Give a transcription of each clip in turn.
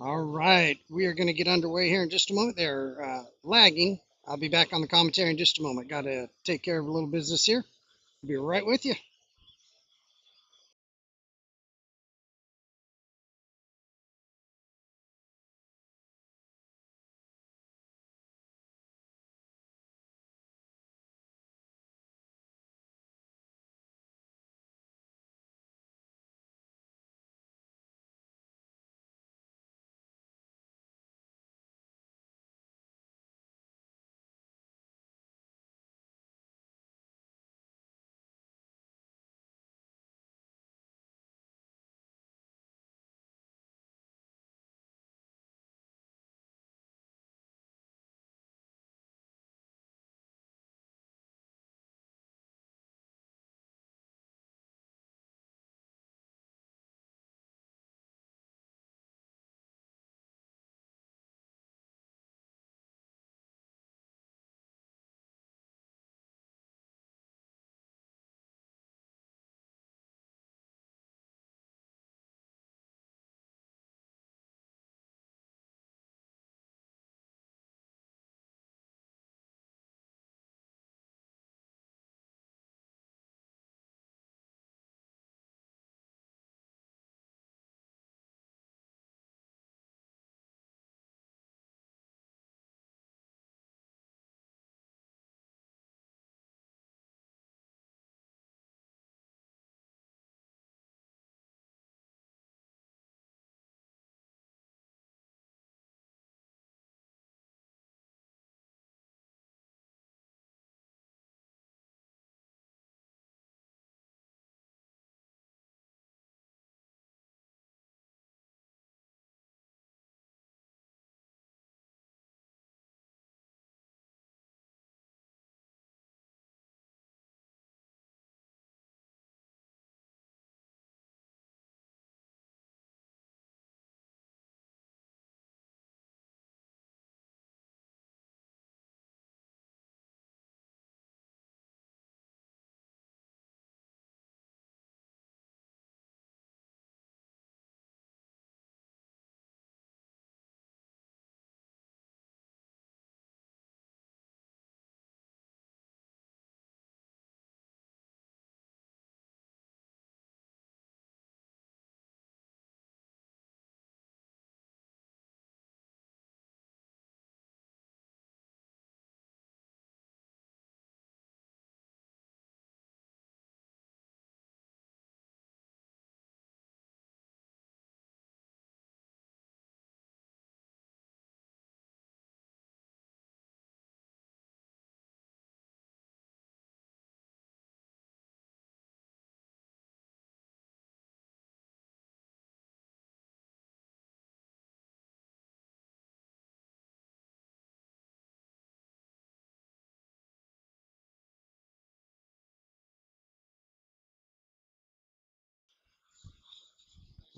All right, we are going to get underway here in just a moment. They're lagging. I'll be back on the commentary in just a moment. Got to take care of a little business here. Be right with you.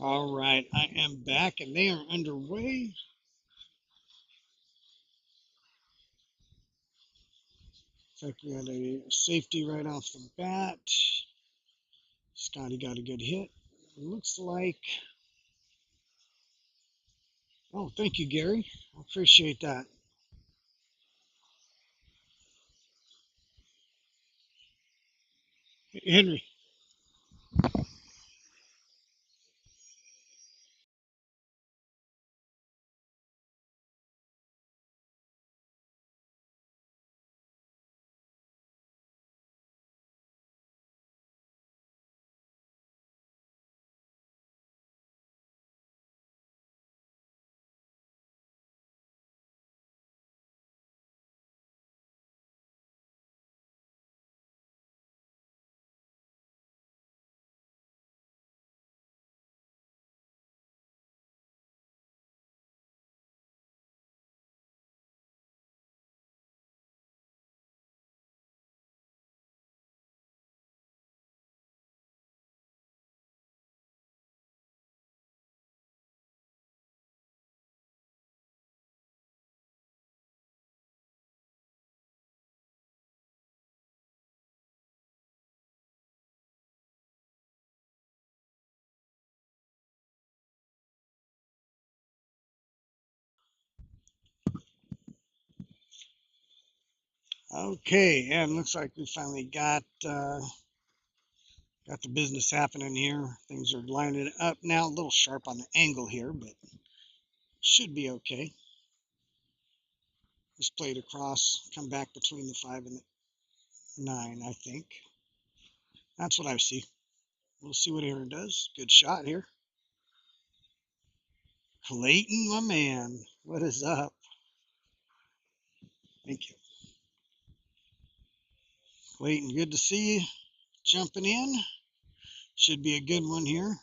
All right, I am back and they are underway. Looks like we had a safety right off the bat. Scotty got a good hit. Looks like. Oh, thank you, Gary. I appreciate that. Henry. Okay, and looks like we finally got the business happening here. Things are lining up now, a little sharp on the angle here, but should be okay. Just play it across, come back between the 5 and the 9, I think. That's what I see. We'll see what Aaron does. Good shot here. Clayton, my man, what is up? Thank you. Clayton, good to see you. Jumping in. Should be a good one here.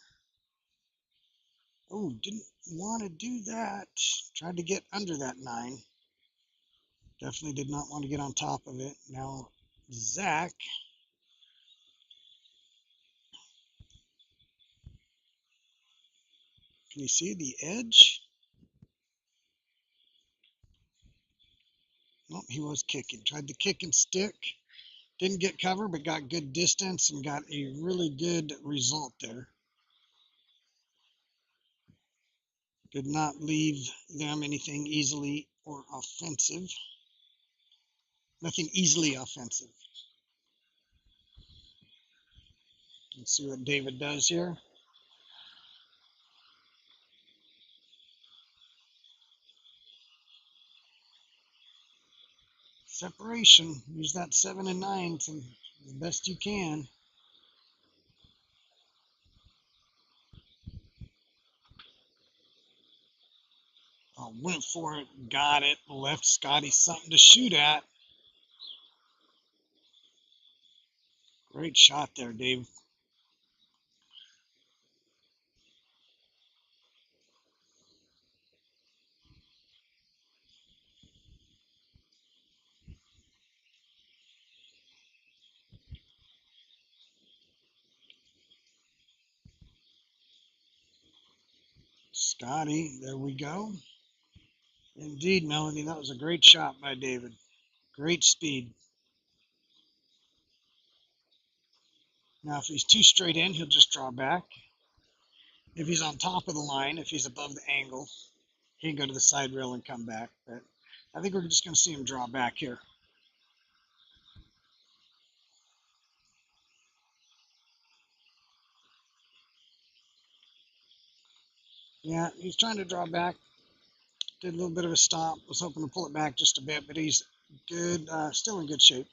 Oh, didn't want to do that. Tried to get under that 9. Definitely did not want to get on top of it. Now, Zach. Can you see the edge? Nope, he was kicking. Tried the kick and stick. Didn't get cover, but got good distance and got a really good result there. Did not leave them anything easily or offensive. Nothing easily offensive. Let's see what David does here. Separation. Use that 7 and 9 to the best you can. Oh, went for it, got it, left Scotty something to shoot at. Great shot there, Dave. Scotty, there we go. Indeed, Melanie, that was a great shot by David. Great speed. Now, if he's too straight in, he'll just draw back. If he's on top of the line, if he's above the angle, he can go to the side rail and come back. But I think we're just going to see him draw back here. Yeah, he's trying to draw back. Did a little bit of a stop. Was hoping to pull it back just a bit, but he's good, still in good shape.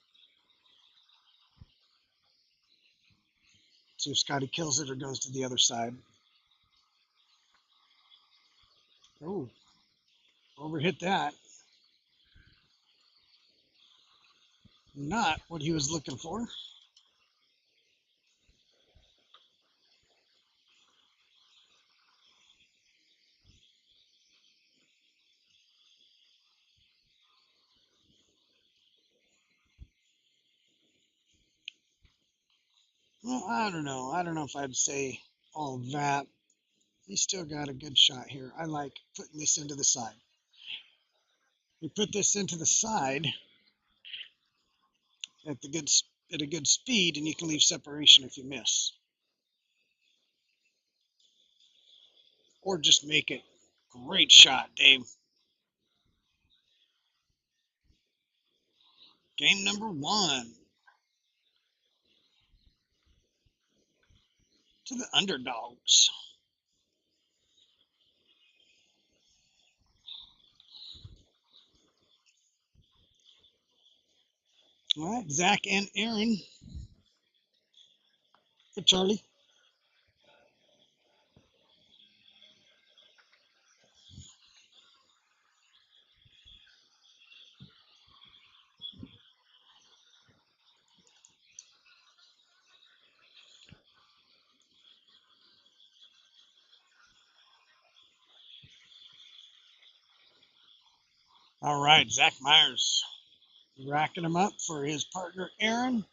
See if Scotty kills it or goes to the other side. Oh, overhit that. Not what he was looking for. Well, I don't know. I don't know if I'd say all that. He's still got a good shot here. I like putting this into the side. You put this into the side at a good speed, and you can leave separation if you miss, or just make it. Great shot, Dave. Game number 1 to the underdogs. All right, Zach and Aaron. Hey, Charlie. All right, Zach Myers racking them up for his partner, Aaron.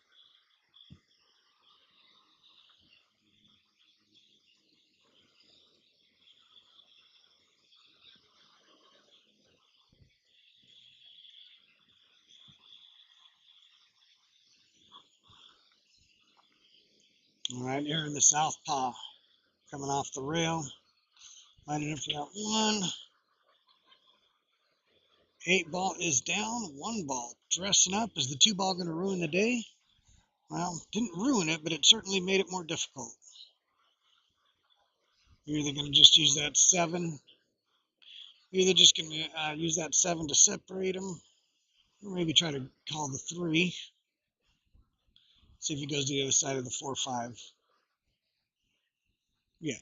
All right, Aaron the southpaw coming off the rail. Lining up for that 1. 8 ball is down. 1 ball dressing up. Is the 2 ball going to ruin the day? Well, didn't ruin it, but it certainly made it more difficult. You're either going to just use that 7. You're either just going to use that 7 to separate them, or maybe try to call the 3. See if he goes to the other side of the 4-5. Yeah.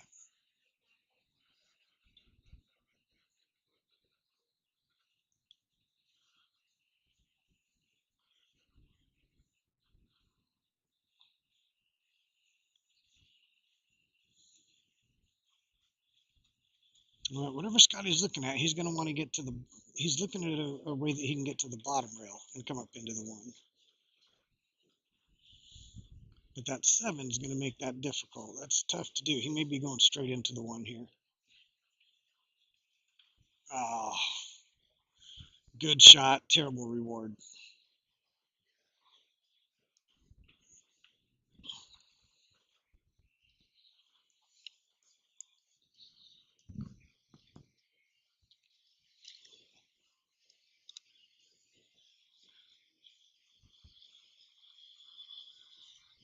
Well, whatever Scotty's looking at, he's going to want to get to the. He's looking at a way that he can get to the bottom rail and come up into the 1. But that 7 is going to make that difficult. That's tough to do. He may be going straight into the 1 here. Oh, good shot, terrible reward.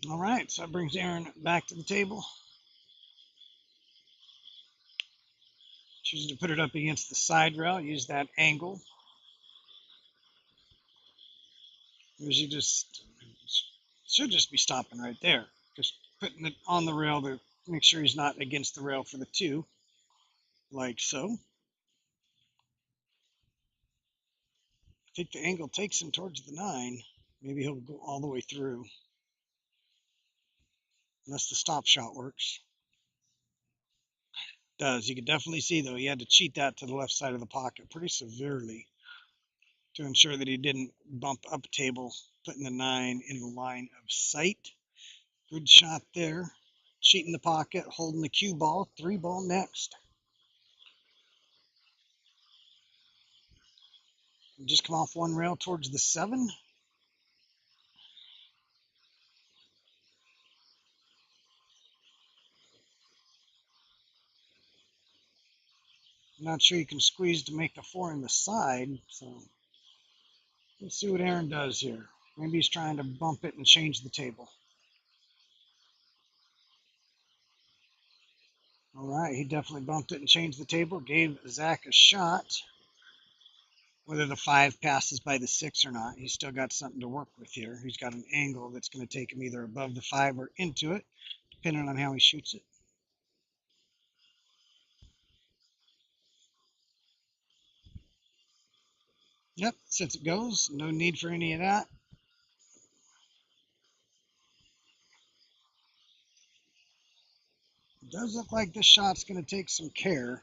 All right, so that brings Aaron back to the table. Choosing to put it up against the side rail, use that angle. Usually just should just be stopping right there. Just putting it on the rail to make sure he's not against the rail for the 2, like so. I think the angle takes him towards the 9. Maybe he'll go all the way through, unless the stop shot works. Does. You can definitely see, though, he had to cheat that to the left side of the pocket pretty severely to ensure that he didn't bump up a table, putting the 9 in the line of sight. Good shot there. Cheating the pocket, holding the cue ball. 3 ball next. Just come off 1 rail towards the 7. I'm not sure you can squeeze to make the 4 in the side, so let's see what Aaron does here. Maybe he's trying to bump it and change the table. All right, he definitely bumped it and changed the table, gave Zach a shot. Whether the 5 passes by the 6 or not, he's still got something to work with here. He's got an angle that's going to take him either above the 5 or into it, depending on how he shoots it. Yep, since it goes, no need for any of that. It does look like this shot's going to take some care.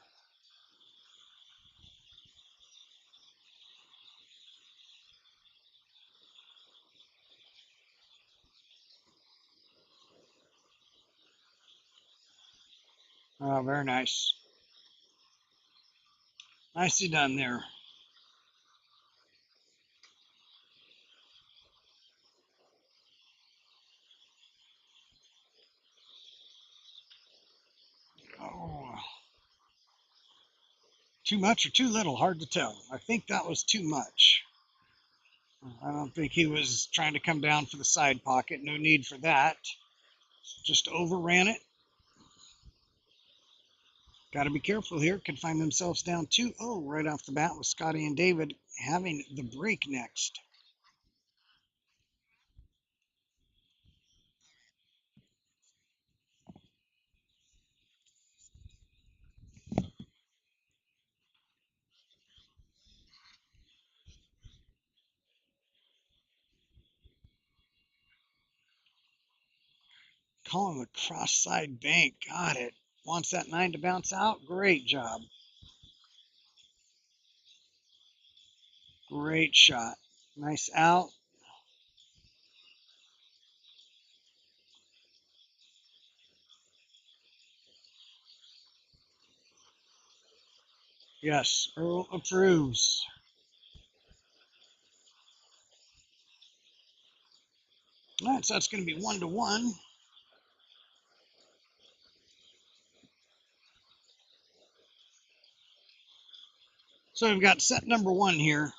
Oh, very nice. Nicely done there. Oh, too much or too little, hard to tell. I think that was too much. I don't think he was trying to come down for the side pocket. No need for that. Just overran it. Got to be careful here. Could find themselves down 2-0 right off the bat with Scotty and David having the break next. Calling the cross side bank. Got it. Wants that 9 to bounce out. Great job. Great shot. Nice out. Yes, Earl approves. All right, so that's going to be 1-1. So we've got set number 1 here.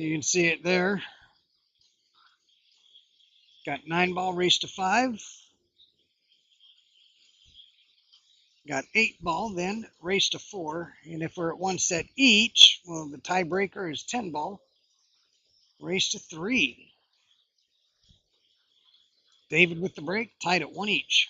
You can see it there. Got 9-ball race to 5. Got 8-ball, then race to 4. And if we're at 1 set each, well, the tiebreaker is 10-ball. Race to 3. David with the break, tied at 1 each.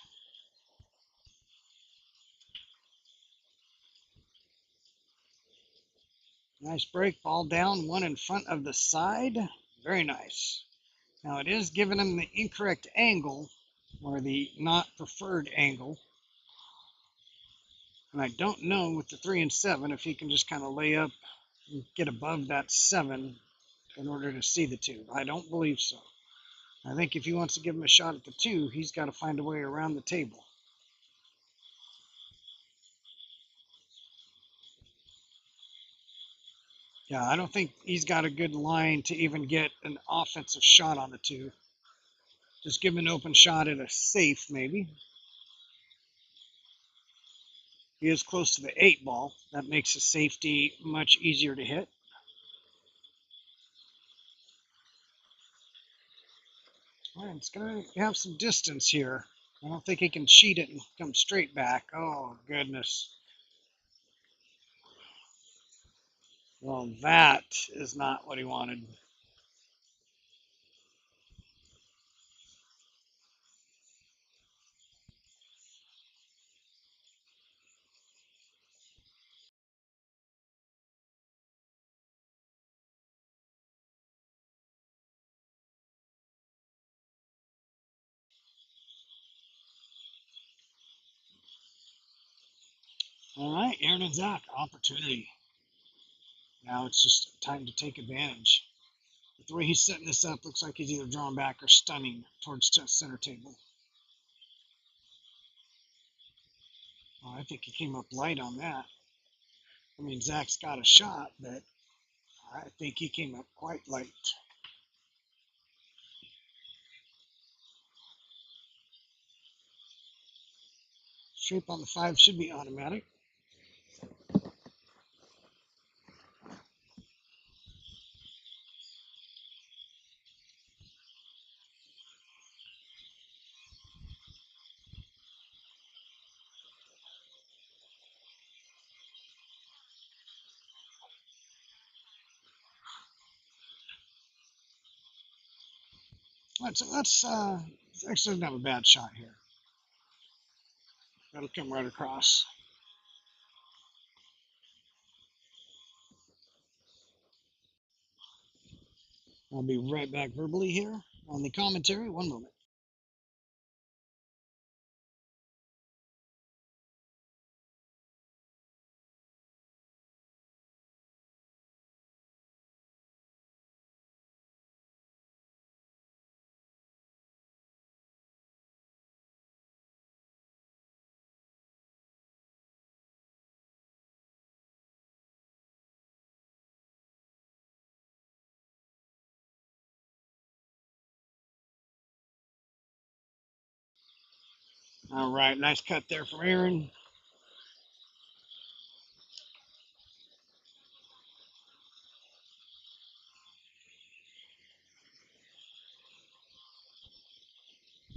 Nice break, ball down, 1 in front of the side. Very nice. Now it is giving him the incorrect angle, or the not preferred angle. And I don't know with the 3 and 7 if he can just kind of lay up and get above that 7 in order to see the 2. I don't believe so. I think if he wants to give him a shot at the 2, he's got to find a way around the table. Yeah, I don't think he's got a good line to even get an offensive shot on the 2. Just give him an open shot at a safe, maybe. He is close to the 8-ball. That makes the safety much easier to hit. Well, it's going to have some distance here. I don't think he can cheat it and come straight back. Oh, goodness. Well, that is not what he wanted. All right, Aaron and Zach, opportunity. Now it's just time to take advantage. But the way he's setting this up, looks like he's either drawing back or stunning towards center table. Well, I think he came up light on that. I mean, Zach's got a shot, but I think he came up quite light. Shape on the 5 should be automatic. Let's actually doesn't have a bad shot here. That'll come right across. I'll be right back verbally here on the commentary. One moment. All right, nice cut there from Aaron.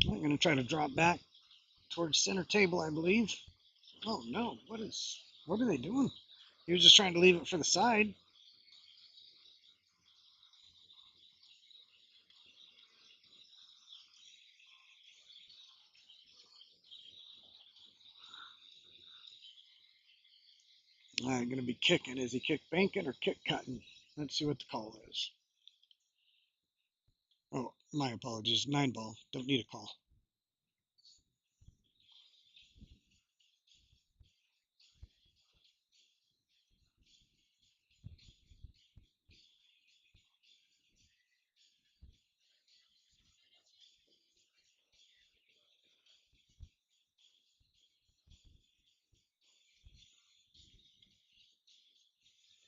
I'm going to try to drop back towards center table, I believe. Oh no, what are they doing? He was just trying to leave it for the side. I'm going to be kicking. Is he kick banking or kick cutting? Let's see what the call is. Oh, my apologies. 9-ball. Don't need a call.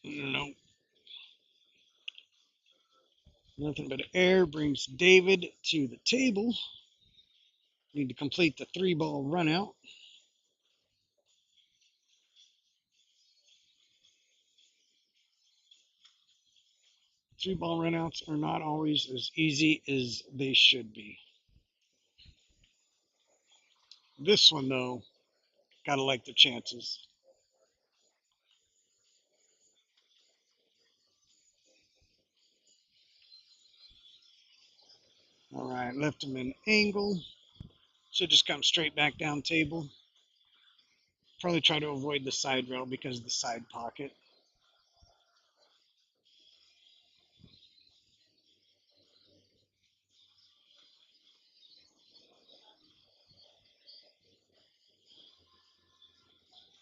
Nope. Nothing but air brings David to the table. Need to complete the 3-ball run out. 3-ball runouts are not always as easy as they should be. This one, though, gotta like the chances. All right, left him in angle. Should just come straight back down table. Probably try to avoid the side rail because of the side pocket.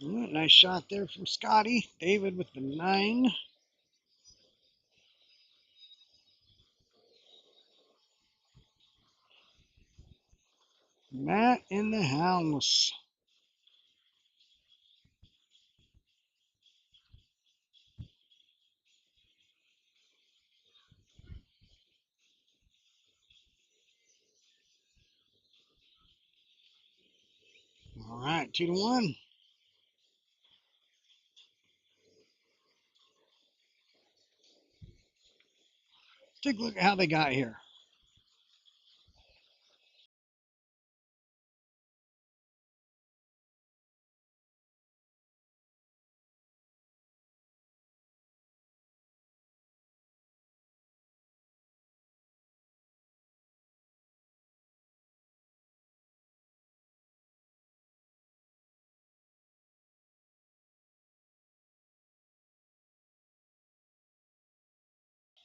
Nice shot there from Scotty. David with the 9. Matt in the house. All right, 2-1. Take a look at how they got here.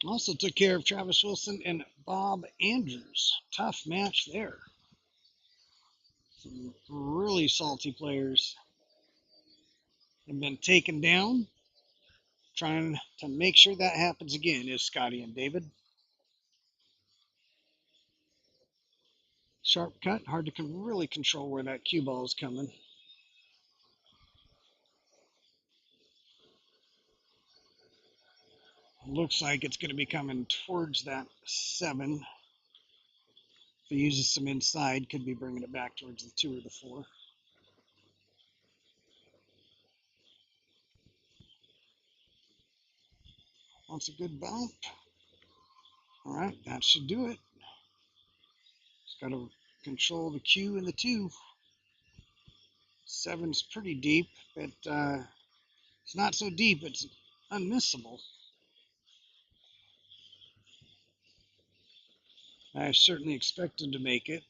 Also took care of Travis Wilson and Bob Andrews. Tough match there. Some really salty players have been taken down. Trying to make sure that happens again is Scotty and David. Sharp cut, hard to really control where that cue ball is coming. Looks like it's going to be coming towards that 7. If he uses some inside, could be bringing it back towards the 2 or the 4. Wants a good bump. All right, that should do it. Just got to control the cue and the 2. 7's pretty deep, but it's not so deep, it's unmissable. I certainly expect him to make it.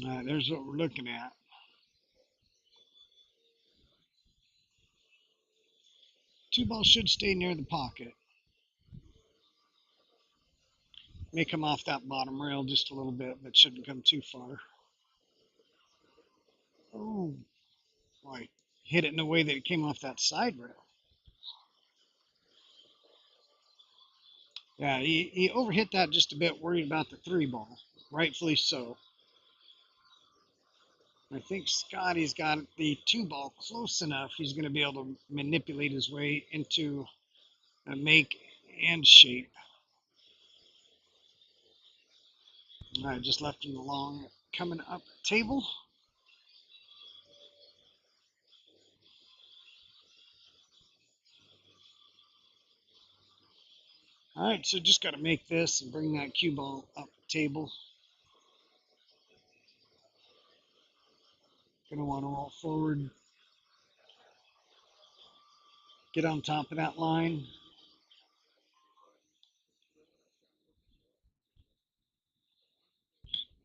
All right, there's what we're looking at. 2-ball should stay near the pocket. May come off that bottom rail just a little bit, but shouldn't come too far. Oh, boy. Hit it in a way that it came off that side rail. Yeah, he overhit that just a bit, worried about the 3-ball. Rightfully so. I think Scotty's got the 2-ball close enough. He's going to be able to manipulate his way into a make and shape. I just left him along coming up table. All right, so just got to make this and bring that cue ball up table. Going to want to roll forward. Get on top of that line.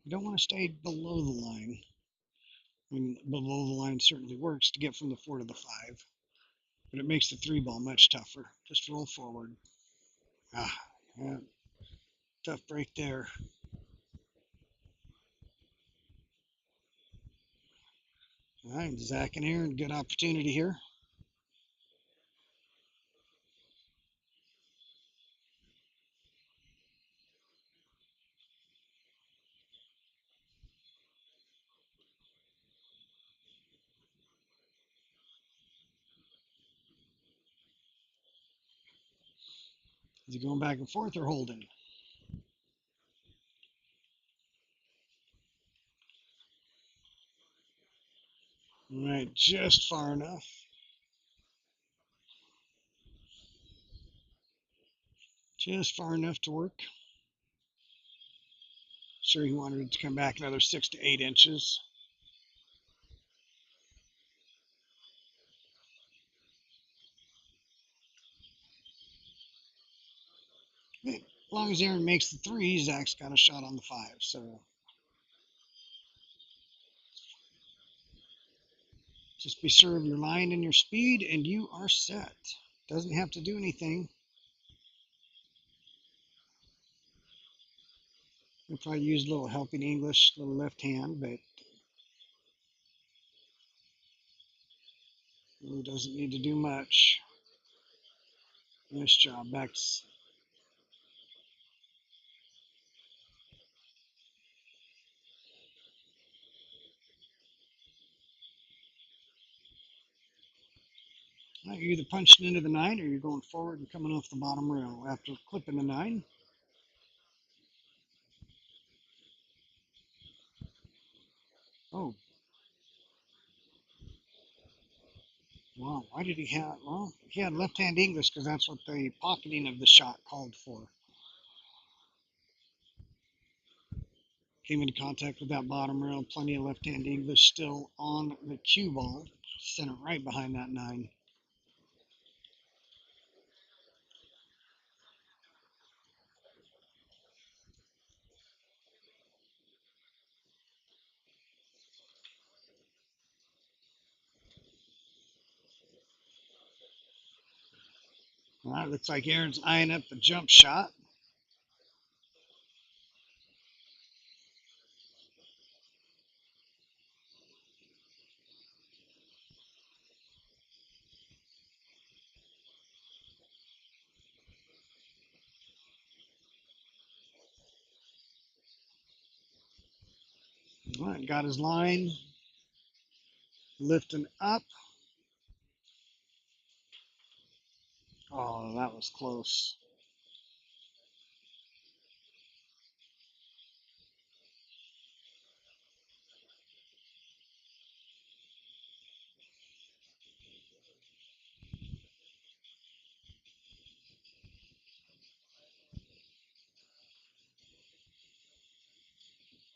You don't want to stay below the line. I mean, below the line certainly works to get from the 4 to the 5, but it makes the 3-ball much tougher. Just roll forward. Yeah, tough break there. All right, Zach and Aaron, good opportunity here. Is he going back and forth or holding? just far enough. Just far enough to work. Sure, he wanted it to come back another 6 to 8 inches. As long as Aaron makes the 3, Zach's got a shot on the 5. So just be sure of your line and your speed, and you are set. Doesn't have to do anything. You'll probably use a little helping English, a little left hand, but really doesn't need to do much. Nice job. Back. You're either punching into the 9 or you're going forward and coming off the bottom rail after clipping the 9. Oh, wow. Why did he have? Well, he had left-hand English because that's what the pocketing of the shot called for. Came into contact with that bottom rail. Plenty of left-hand English still on the cue ball. Sent it right behind that 9. All right, looks like Aaron's eyeing up the jump shot. All right, got his line. Lifting up. Oh, that was close.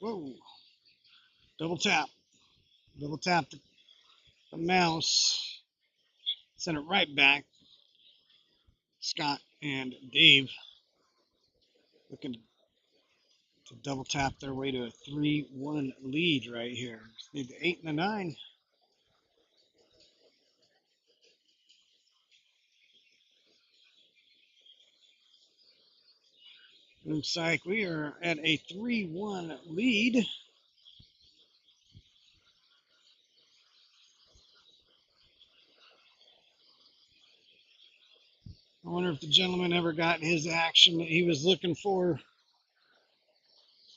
Whoa. Double tap. Double tap the mouse. Send it right back. Scott and Dave looking to double tap their way to a 3-1 lead right here. Just need the 8 and the 9. Looks like we are at a 3-1 lead. I wonder if the gentleman ever got his action that he was looking for.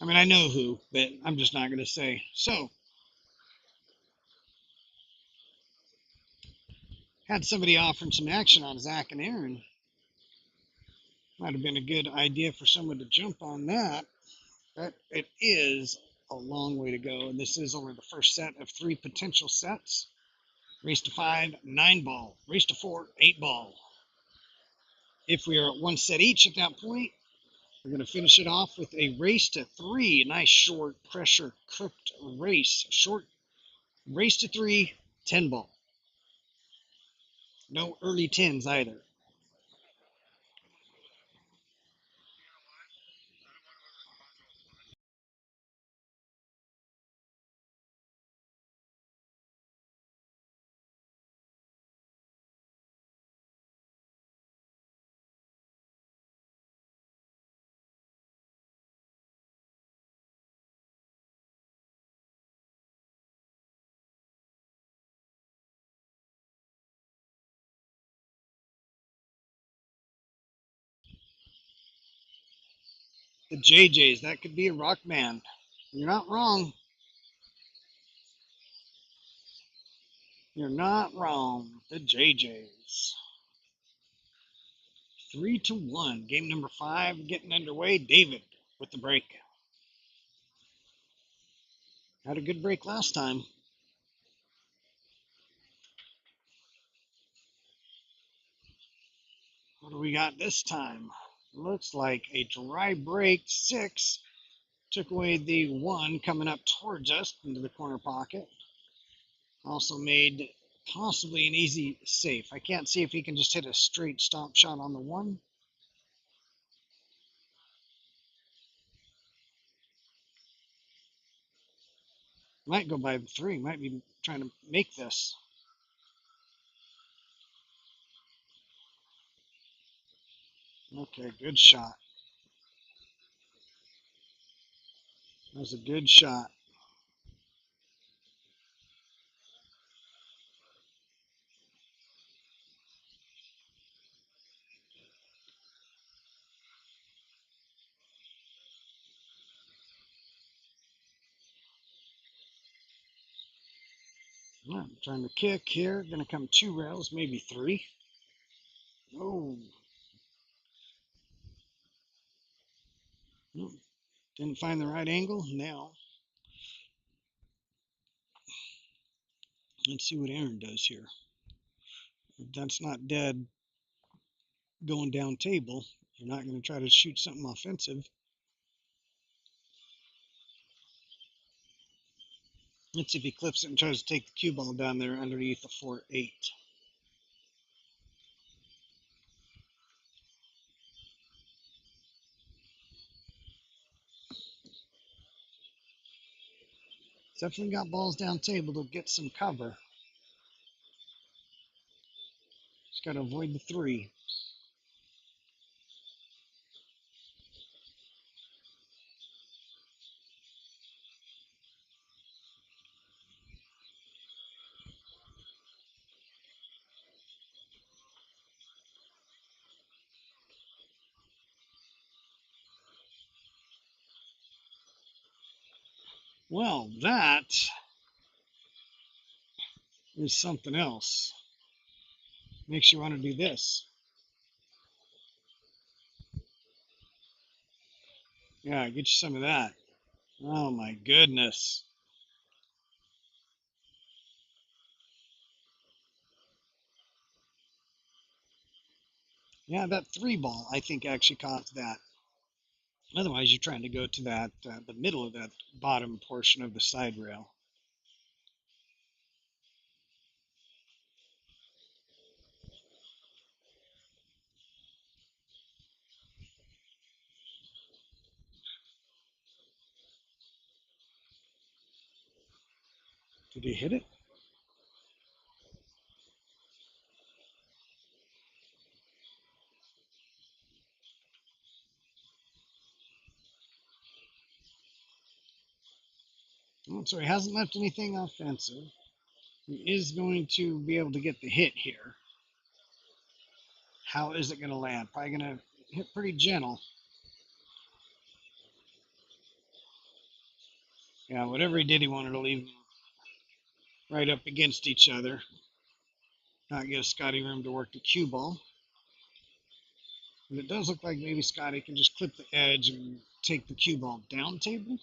I mean, I know who, but I'm just not going to say. So, had somebody offering some action on Zach and Aaron. Might have been a good idea for someone to jump on that. But it is a long way to go, and this is only the first set of 3 potential sets. Race to 5, 9 ball. Race to 4, 8 ball. If we are at 1 set each at that point, we're going to finish it off with a race to 3. A nice short pressure cooked race. Short race to 3, 10 ball. No early 10s either. The JJs, that could be a rock band. You're not wrong. You're not wrong. The JJs. 3-1. Game number 5 getting underway. David with the break. Had a good break last time. What do we got this time? Looks like a dry break 6. Took away the 1 coming up towards us into the corner pocket. Also made possibly an easy safe. I can't see if he can just hit a straight stop shot on the 1. Might go by the 3. Might be trying to make this. Okay, good shot. That was a good shot. I'm trying to kick here. Gonna come 2 rails, maybe 3. Oh, didn't find the right angle. Now, let's see what Aaron does here. If that's not dead going down table, you're not going to try to shoot something offensive. Let's see if he clips it and tries to take the cue ball down there underneath the 4-8. Definitely got balls down table to get some cover. Just got to avoid the 3. Well, that is something else. Makes you want to do this. Yeah, get you some of that. Oh my goodness. Yeah, that 3 ball I think actually caused that. Otherwise, you're trying to go to that the middle of that bottom portion of the side rail. Did he hit it? Oh, so he hasn't left anything offensive. He is going to be able to get the hit here. How is it going to land? Probably going to hit pretty gentle. Yeah, whatever he did, he wanted to leave them right up against each other. Not give Scotty room to work the cue ball. But it does look like maybe Scotty can just clip the edge and take the cue ball down table.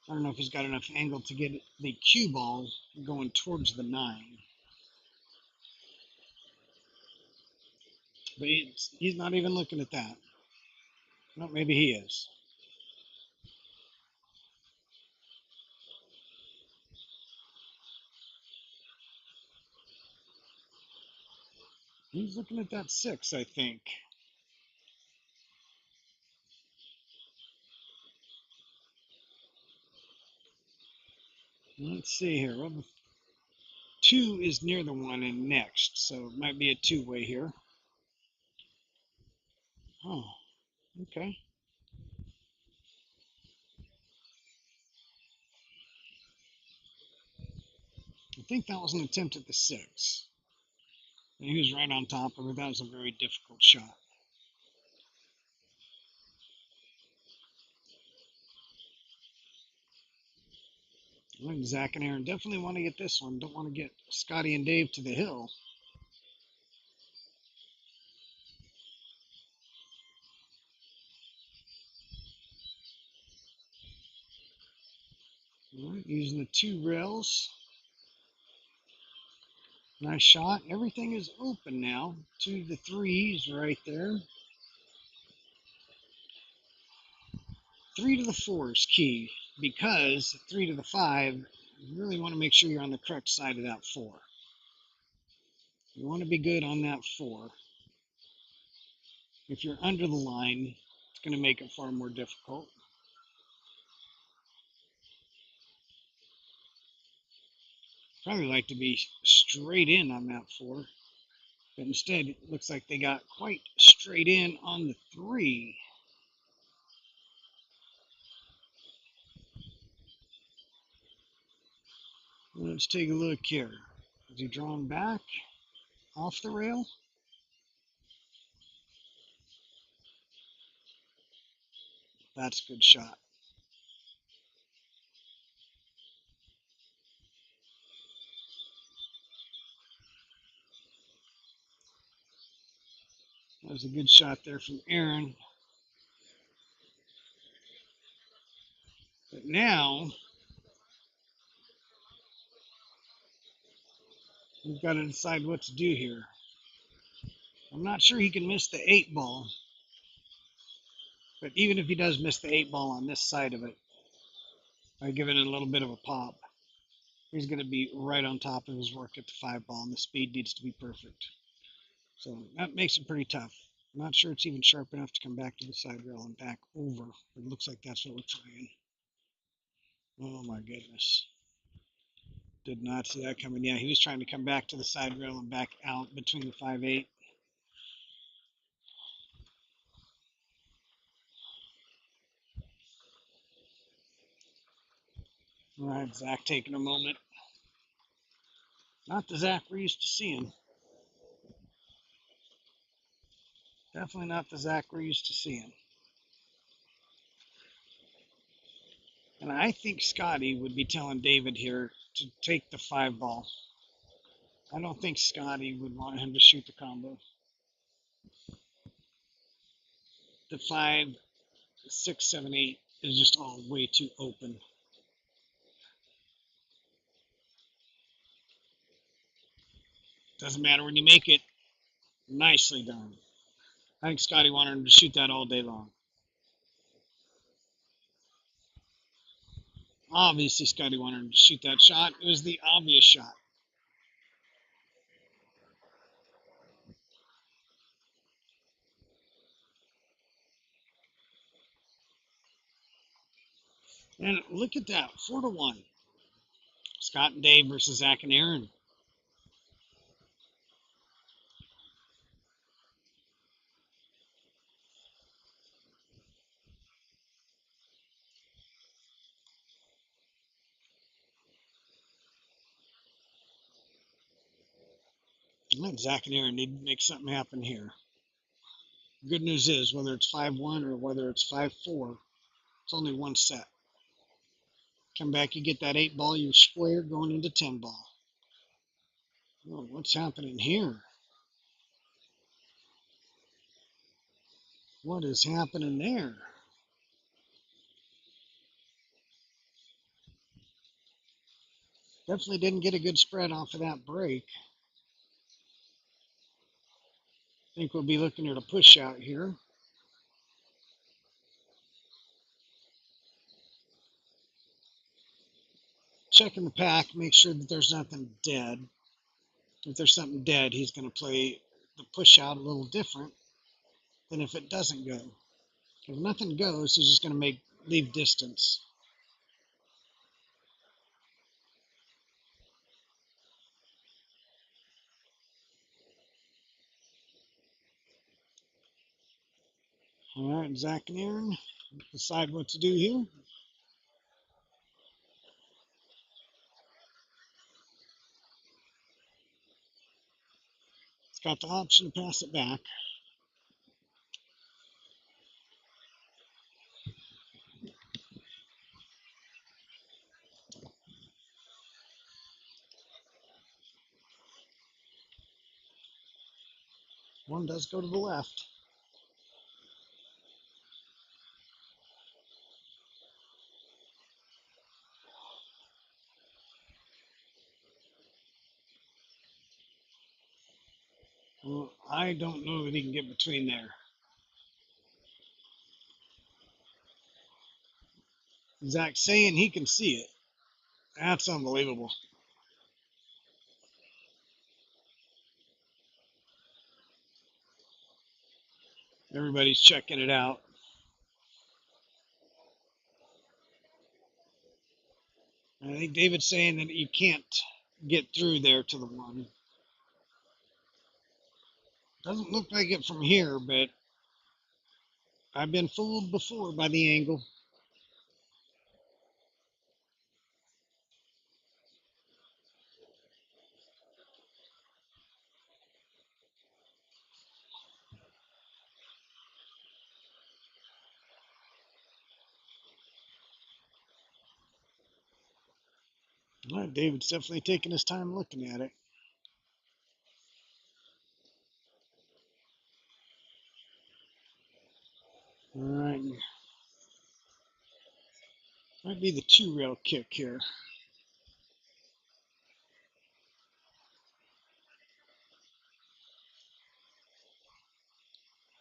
I don't know if he's got enough angle to get the cue ball going towards the 9. But he's not even looking at that. Well, maybe he is. He's looking at that 6, I think. Let's see here. Well, the 2 is near the 1 and next, so it might be a 2-way here. Oh, okay. I think that was an attempt at the 6. And he was right on top of it. That was a very difficult shot. I think Zach and Aaron definitely want to get this one. Don't want to get Scotty and Dave to the hill. All right, using the 2 rails. Nice shot. Everything is open now. 2 to the 3s right there. 3 to the 4 is key because 3 to the 5, you really want to make sure you're on the correct side of that 4. You want to be good on that 4. If you're under the line, it's going to make it far more difficult. Probably like to be straight in on that 4, but instead it looks like they got quite straight in on the 3. Let's take a look here. Is he drawn back off the rail? That's a good shot. That was a good shot there from Aaron. But now we've got to decide what to do here. I'm not sure he can miss the 8 ball. But even if he does miss the 8 ball on this side of it, by giving it a little bit of a pop, he's going to be right on top of his work at the 5 ball, and the speed needs to be perfect. So that makes it pretty tough. I'm not sure it's even sharp enough to come back to the side rail and back over. It looks like that's what we're trying. Oh my goodness. Did not see that coming. Yeah, he was trying to come back to the side rail and back out between the 5-8. All right, Zach taking a moment. Not the Zach we're used to seeing. Definitely not the Zach we're used to seeing. And I think Scotty would be telling David here to take the 5 ball. I don't think Scotty would want him to shoot the combo. The 5, 6, 7, 8 is just all way too open. Doesn't matter when you make it. Nicely done. I think Scotty wanted him to shoot that all day long. Obviously, Scotty wanted him to shoot that shot. It was the obvious shot. And look at that, 4 to 1. Scott and Dave versus Zach and Aaron. I think Zach and Aaron need to make something happen here. Good news is, whether it's 5-1 or whether it's 5-4, it's only one set. Come back, you get that 8 ball, you're square going into 10 ball. Oh, what's happening here? What is happening there? Definitely didn't get a good spread off of that break. I think we'll be looking at a push out here. Checking the pack, make sure that there's nothing dead. If there's something dead, he's going to play the push out a little different than if it doesn't go. If nothing goes, he's just going to leave distance. All right, Zach and Aaron, decide what to do here. It's got the option to pass it back. One does go to the left. Well, I don't know that he can get between there. Zach saying he can see it. That's unbelievable. Everybody's checking it out. I think David's saying that you can't get through there to the one. Doesn't look like it from here, but I've been fooled before by the angle. Well, David's definitely taking his time looking at it. All right. Might be the 2-rail kick here.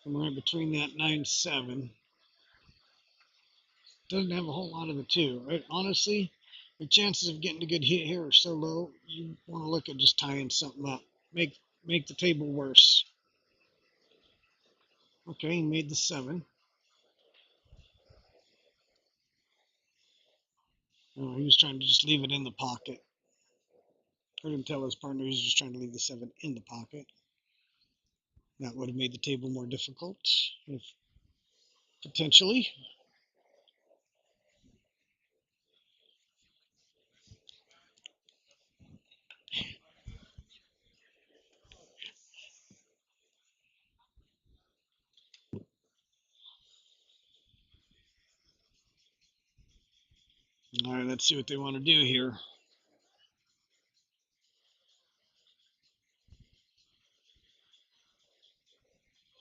Somewhere between that 9-7. Doesn't have a whole lot of the 2. Honestly, the chances of getting a good hit here are so low, you want to look at just tying something up. Make the table worse. Okay, he made the 7. Oh, he was trying to just leave it in the pocket. Heard him tell his partner he's just trying to leave the 7 in the pocket. That would have made the table more difficult, if potentially. All right, let's see what they want to do here.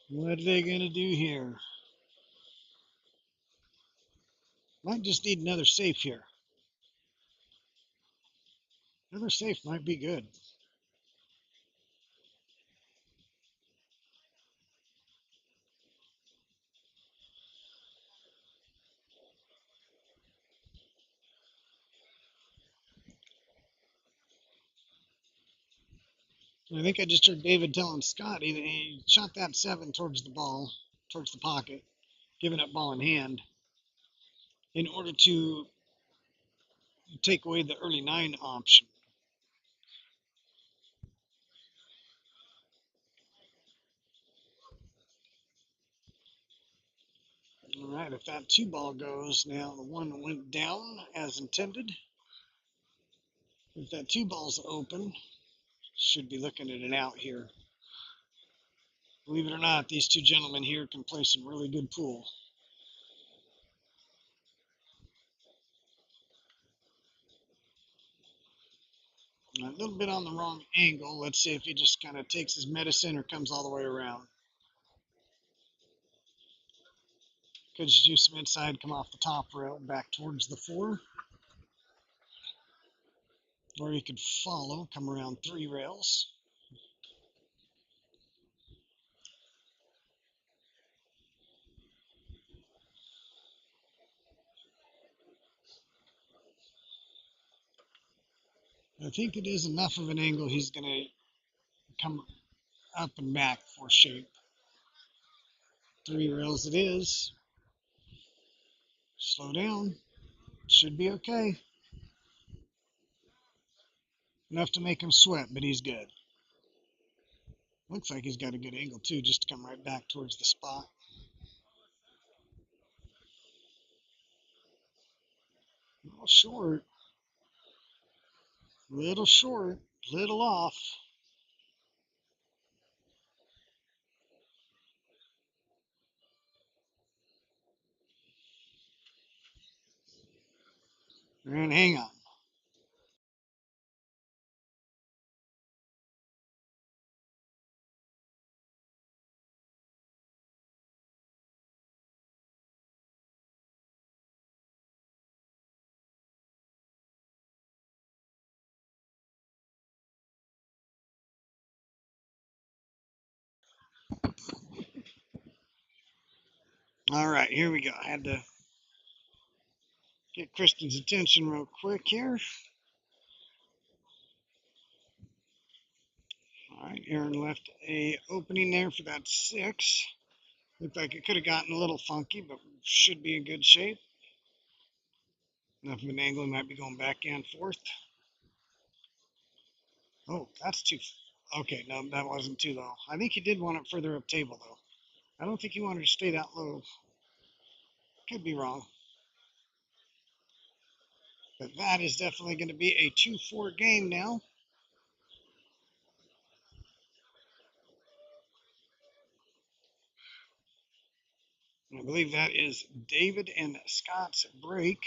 What are they going to do here? Might just need another safe here. Another safe might be good. I think I just heard David telling Scott he shot that 7 towards the ball, towards the pocket, giving up ball in hand in order to take away the early 9 option. All right, if that 2 ball goes, now the 1 went down as intended. If that 2 ball's open, should be looking at an out here. Believe it or not, these 2 gentlemen here can play some really good pool. A little bit on the wrong angle. Let's see if he just kind of takes his medicine or comes all the way around. Could just do some inside, come off the top rail back towards the 4. Or you could follow, come around 3 rails. I think it is enough of an angle he's going to come up and back for shape. 3 rails it is. Slow down. Should be okay. Enough to make him sweat, but he's good. Looks like he's got a good angle too, just to come right back towards the spot. A little short. Little short. Little off. And hang on. All right, here we go. I had to get Kristen's attention real quick here. All right, Aaron left a opening there for that 6. Looked like it could have gotten a little funky, but should be in good shape. Enough of an angle, he might be going back and forth. Oh, that's too. Okay, no, that wasn't too low. I think he did want it further up table, though. I don't think he wanted to stay that low. Could be wrong. But that is definitely going to be a 2-4 game now. I believe that is David and Scott's break.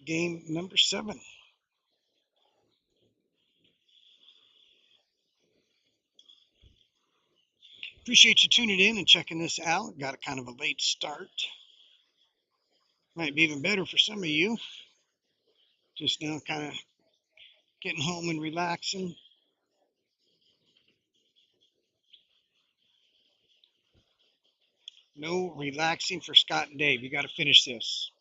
Game number 7. Appreciate you tuning in and checking this out. Got a kind of a late start. Might be even better for some of you. Just now kind of getting home and relaxing. No relaxing for Scott and Dave. You got to finish this.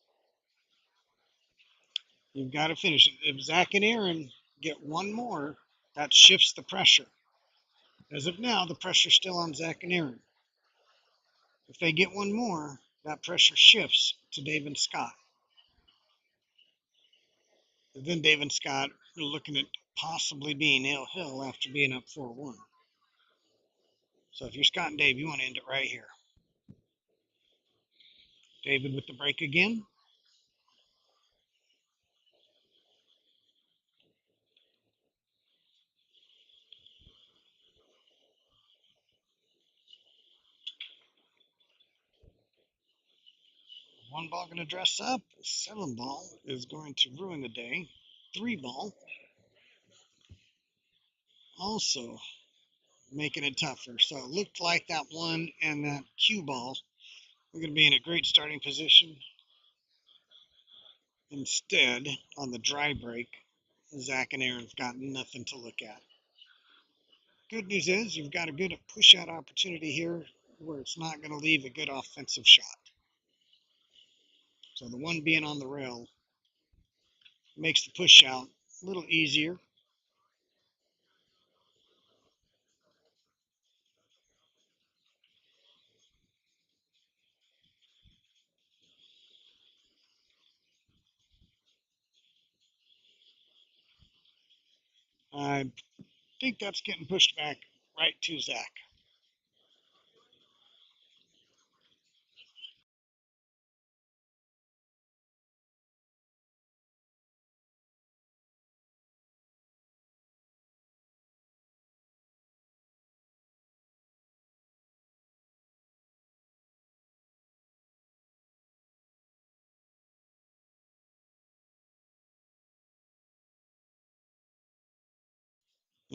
You've got to finish it. If Zach and Aaron get one more, that shifts the pressure. As of now, the pressure's still on Zach and Aaron. If they get one more, that pressure shifts to Dave and Scott. And then Dave and Scott are looking at possibly being ill after being up 4-1. So if you're Scott and Dave, you want to end it right here. David with the break again. One ball going to dress up. 7 ball is going to ruin the day. 3 ball also making it tougher. So it looked like that 1 and that cue ball were going to be in a great starting position. Instead, on the dry break, Zach and Aaron's got nothing to look at. Good news is you've got a good push-out opportunity here where it's not going to leave a good offensive shot. So the 1 being on the rail makes the push-out a little easier. I think that's getting pushed back right to Zach.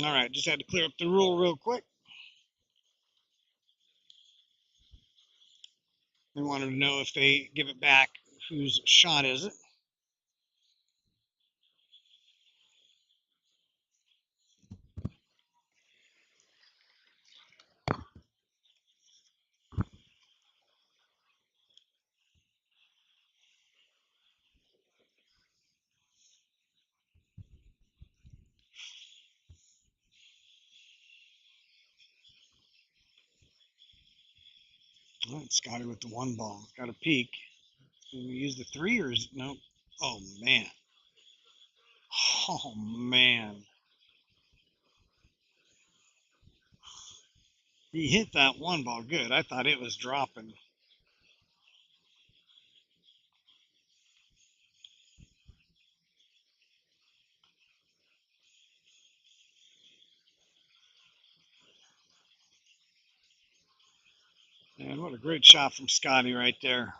All right, just had to clear up the rule real quick. They wanted to know if they give it back, whose shot is it? All right, Scotty with the 1 ball. Got a peek. Can we use the 3 or is it no? Oh man. Oh man. He hit that 1 ball good. I thought it was dropping. Man, what a great shot from Scotty right there.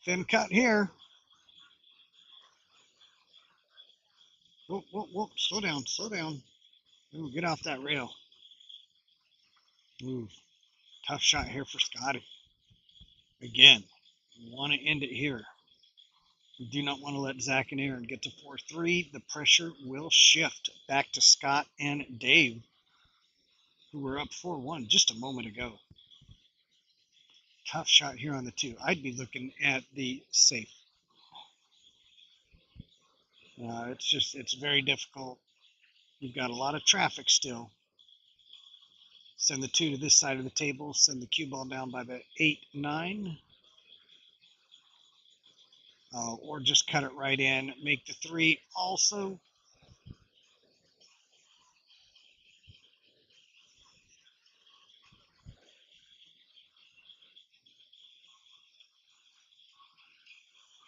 Thin cut here. Whoop, whoop, whoop. Slow down, slow down. Ooh, get off that rail. Ooh, tough shot here for Scotty. Again, want to end it here. We do not want to let Zach and Aaron get to 4-3. The pressure will shift back to Scott and Dave, who were up 4-1 just a moment ago. Tough shot here on the 2. I'd be looking at the safe. It's very difficult. You've got a lot of traffic still. Send the 2 to this side of the table. Send the cue ball down by the 8-9. Or just cut it right in. Make the 3 also.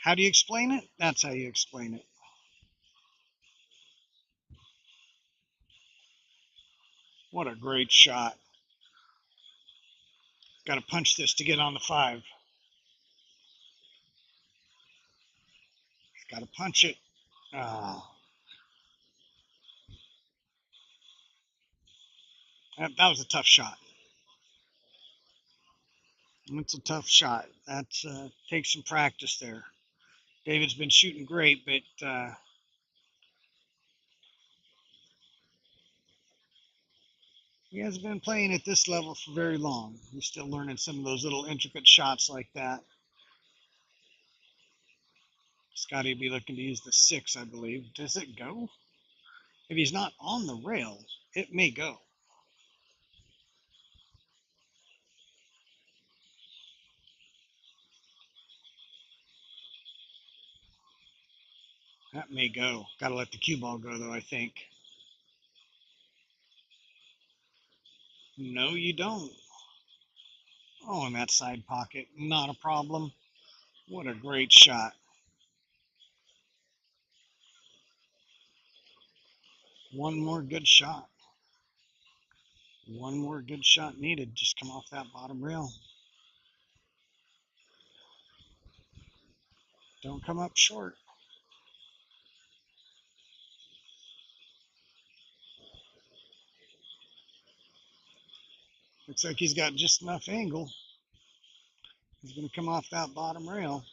How do you explain it? That's how you explain it. What a great shot. Got to punch this to get on the 5. Got to punch it. Oh, that was a tough shot. It's a tough shot. That takes some practice there. David's been shooting great, but he hasn't been playing at this level for very long. He's still learning some of those little intricate shots like that. Scotty will be looking to use the 6, I believe. Does it go? If he's not on the rail, it may go. That may go. Got to let the cue ball go, though, I think. No, you don't. Oh, in that side pocket. Not a problem. What a great shot. One more good shot. One more good shot needed. Just come off that bottom rail. Don't come up short. Looks like he's got just enough angle. He's going to come off that bottom rail.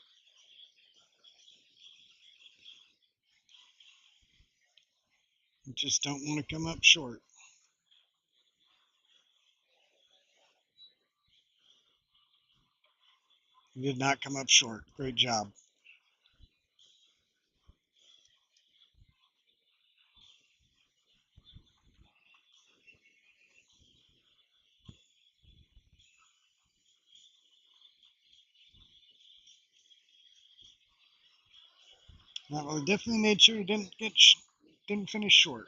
You just don't want to come up short. He did not come up short. Great job. Well, he definitely made sure he didn't finish short.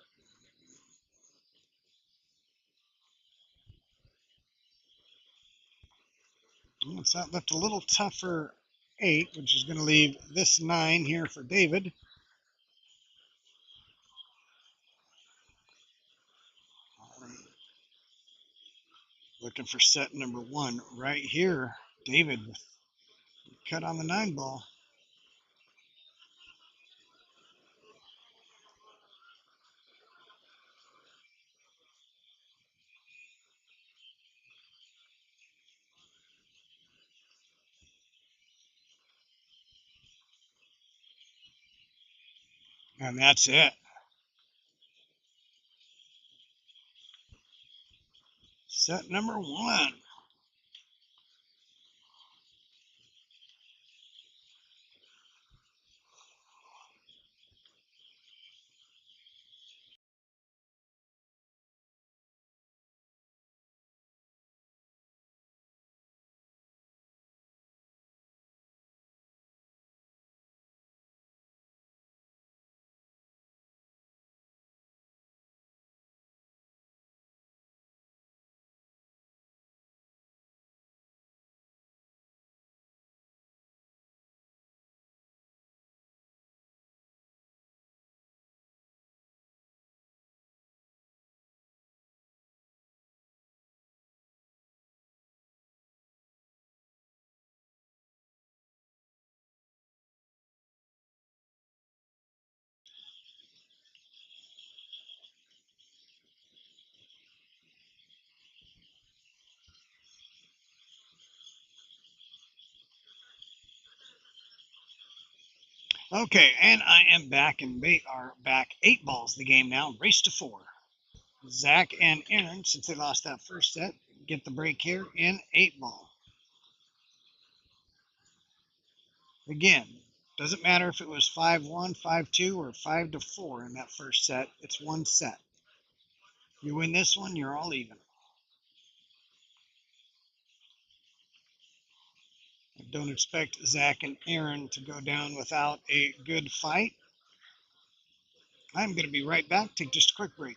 It's that left a little tougher 8, which is going to leave this 9 here for David. Looking for set number 1 right here. David cut on the 9 ball. And that's it. Set number 1. Okay, and I am back, and they are back 8 balls the game now. Race to 4. Zach and Aaron, since they lost that first set, get the break here in 8 ball. Again, doesn't matter if it was 5-1, 5-2, or 5-4 in that first set. It's one set. You win this one, you're all even. I don't expect Zach and Aaron to go down without a good fight. I'm going to be right back. Take just a quick break.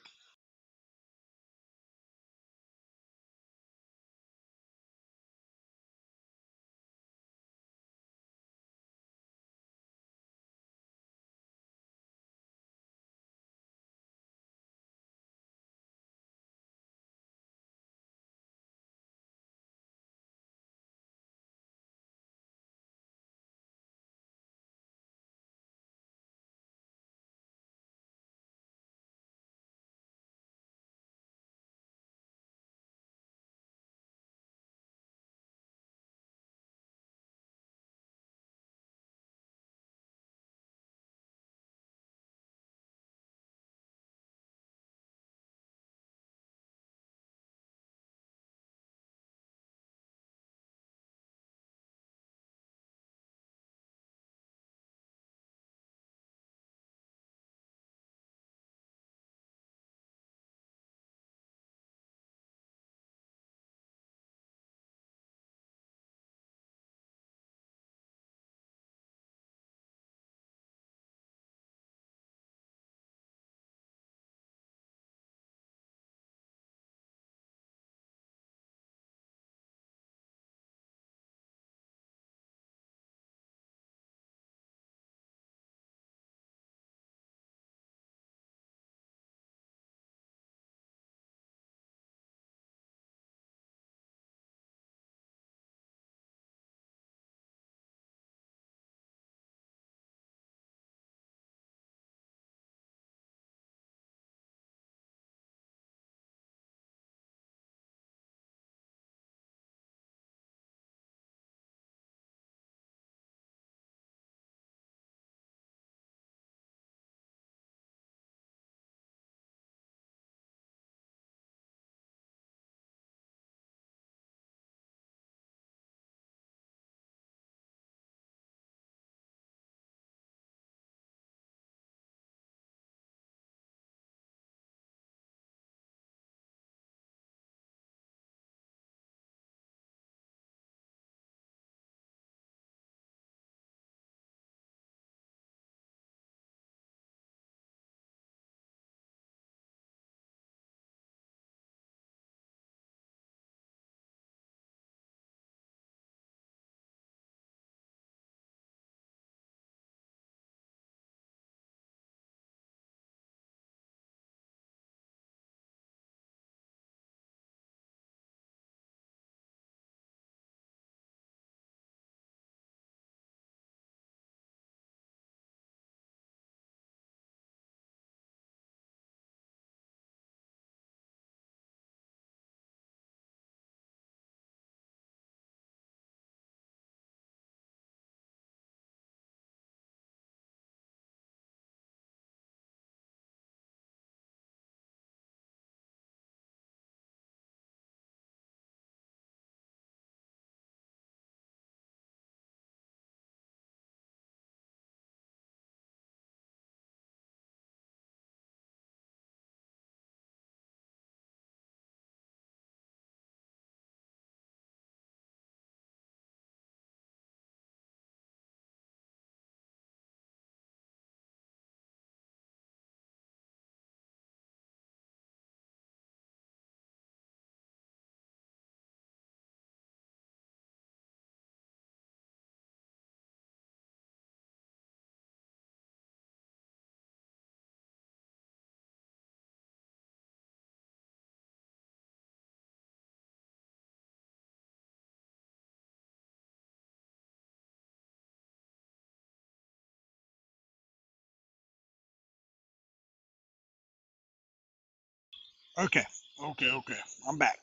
Okay, okay. I'm back.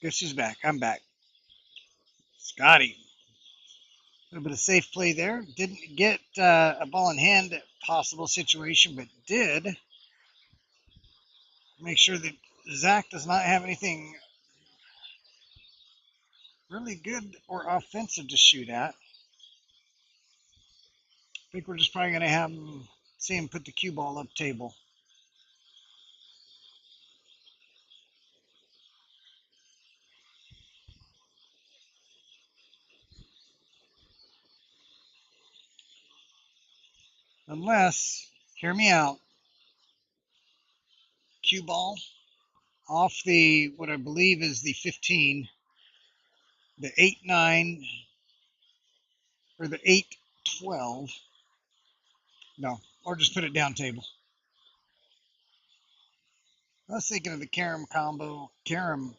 Guess who's back? I'm back. Scotty. little bit of safe play there. Didn't get a ball in hand possible situation, but did make sure that Zach does not have anything really good or offensive to shoot at. I think we're just probably going to have him see him put the cue ball up table. Unless, hear me out, cue ball off the, what I believe is the 15, the 8-9, or the 8-12. No, or just put it down table. I was thinking of the carom combo. Carom.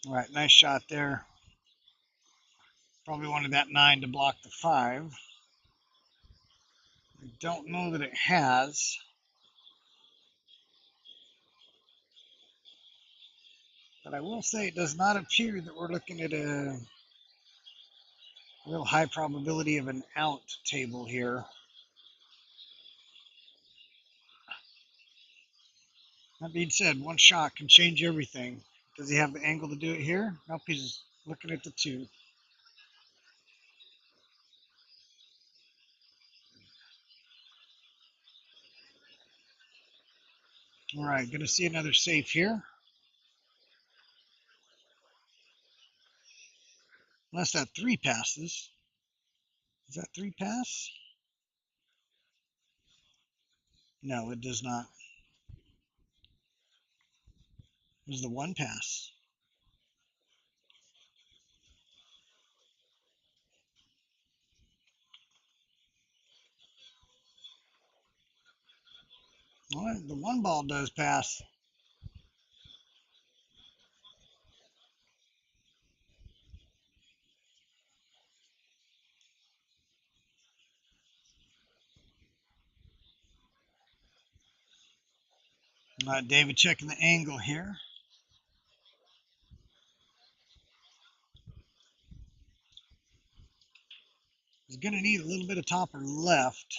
All right, nice shot there. Probably wanted that 9 to block the 5. I don't know that it has. But I will say it does not appear that we're looking at a real high probability of an out table here. That being said, one shot can change everything. Does he have the angle to do it here? Nope, he's looking at the 2. All right, going to see another safe here. Unless that 3 passes. Is that 3 pass? No, it does not. It was the 1 pass. All right, the 1 ball does pass. David checking the angle here. He's going to need a little bit of topper left.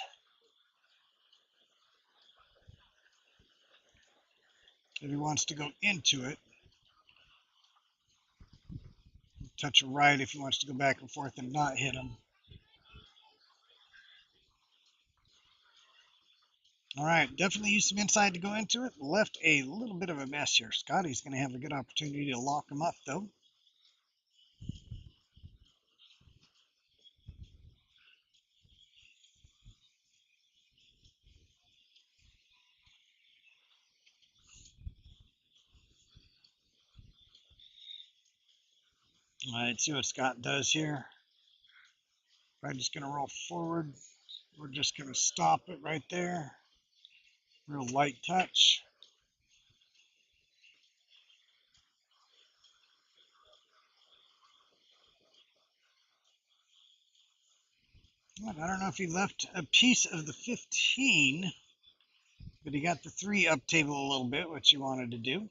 If he wants to go into it. Touch a right if he wants to go back and forth and not hit him. All right, definitely used some inside to go into it. Left a little bit of a mess here. Scotty's going to have a good opportunity to lock him up, though. All right, see what Scott does here. I'm just going to roll forward. We're just going to stop it right there. Real light touch. I don't know if he left a piece of the 15, but he got the 3 up table a little bit, which he wanted to do.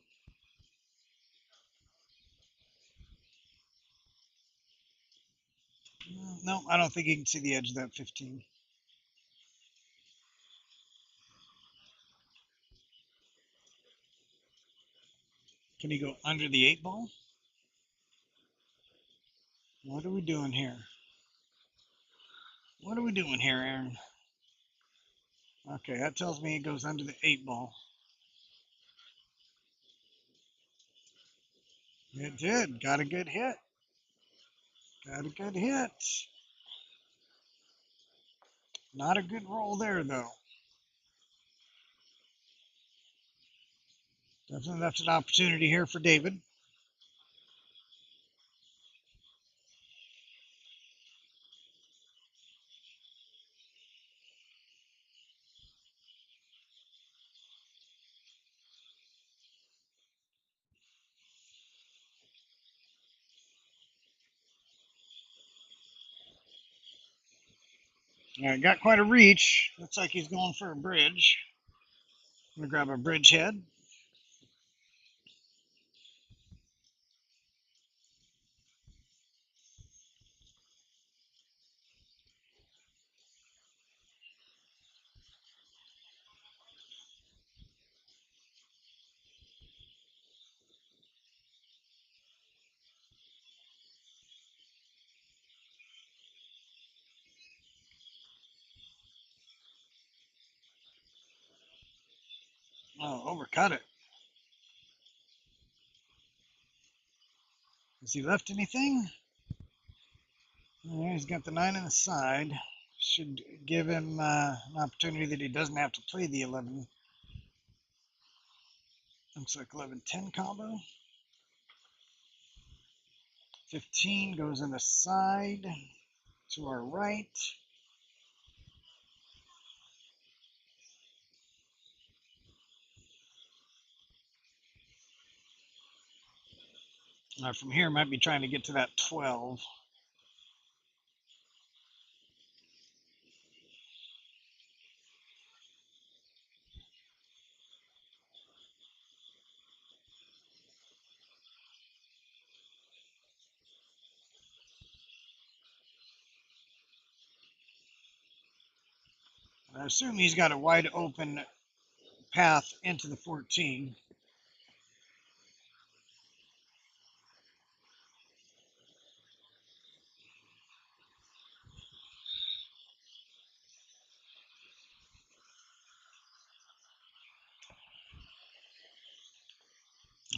No, I don't think he can see the edge of that 15. Can he go under the 8 ball? What are we doing here? What are we doing here, Aaron? Okay, that tells me it goes under the 8 ball. It did. Got a good hit. Got a good hit. Not a good roll there, though. Definitely left an opportunity here for David. All right, got quite a reach. Looks like he's going for a bridge. I'm going to grab a bridge head. Oh, overcut it. Has he left anything? Yeah, he's got the 9 on the side. Should give him an opportunity that he doesn't have to play the 11. Looks like 11-10 combo. 15 goes in the side to our right. From here, might be trying to get to that 12. I assume he's got a wide open path into the 14.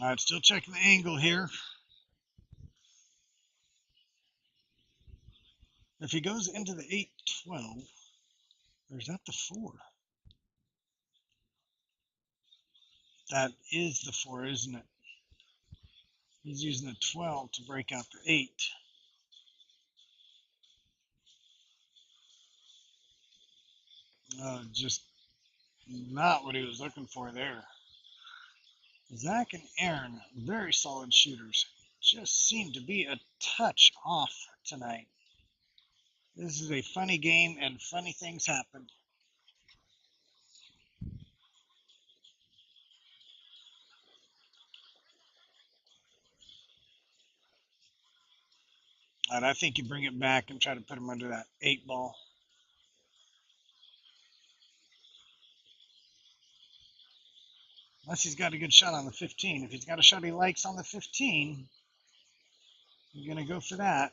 All right, still checking the angle here. If he goes into the 8-12, or is that the 4? That is the 4, isn't it? He's using the 12 to break out the 8. Just not what he was looking for there. Zach and Aaron, very solid shooters. Just seem to be a touch off tonight. This is a funny game, and funny things happen. And I think you bring it back and try to put him under that 8 ball. Unless he's got a good shot on the 15. If he's got a shot he likes on the 15, you're going to go for that.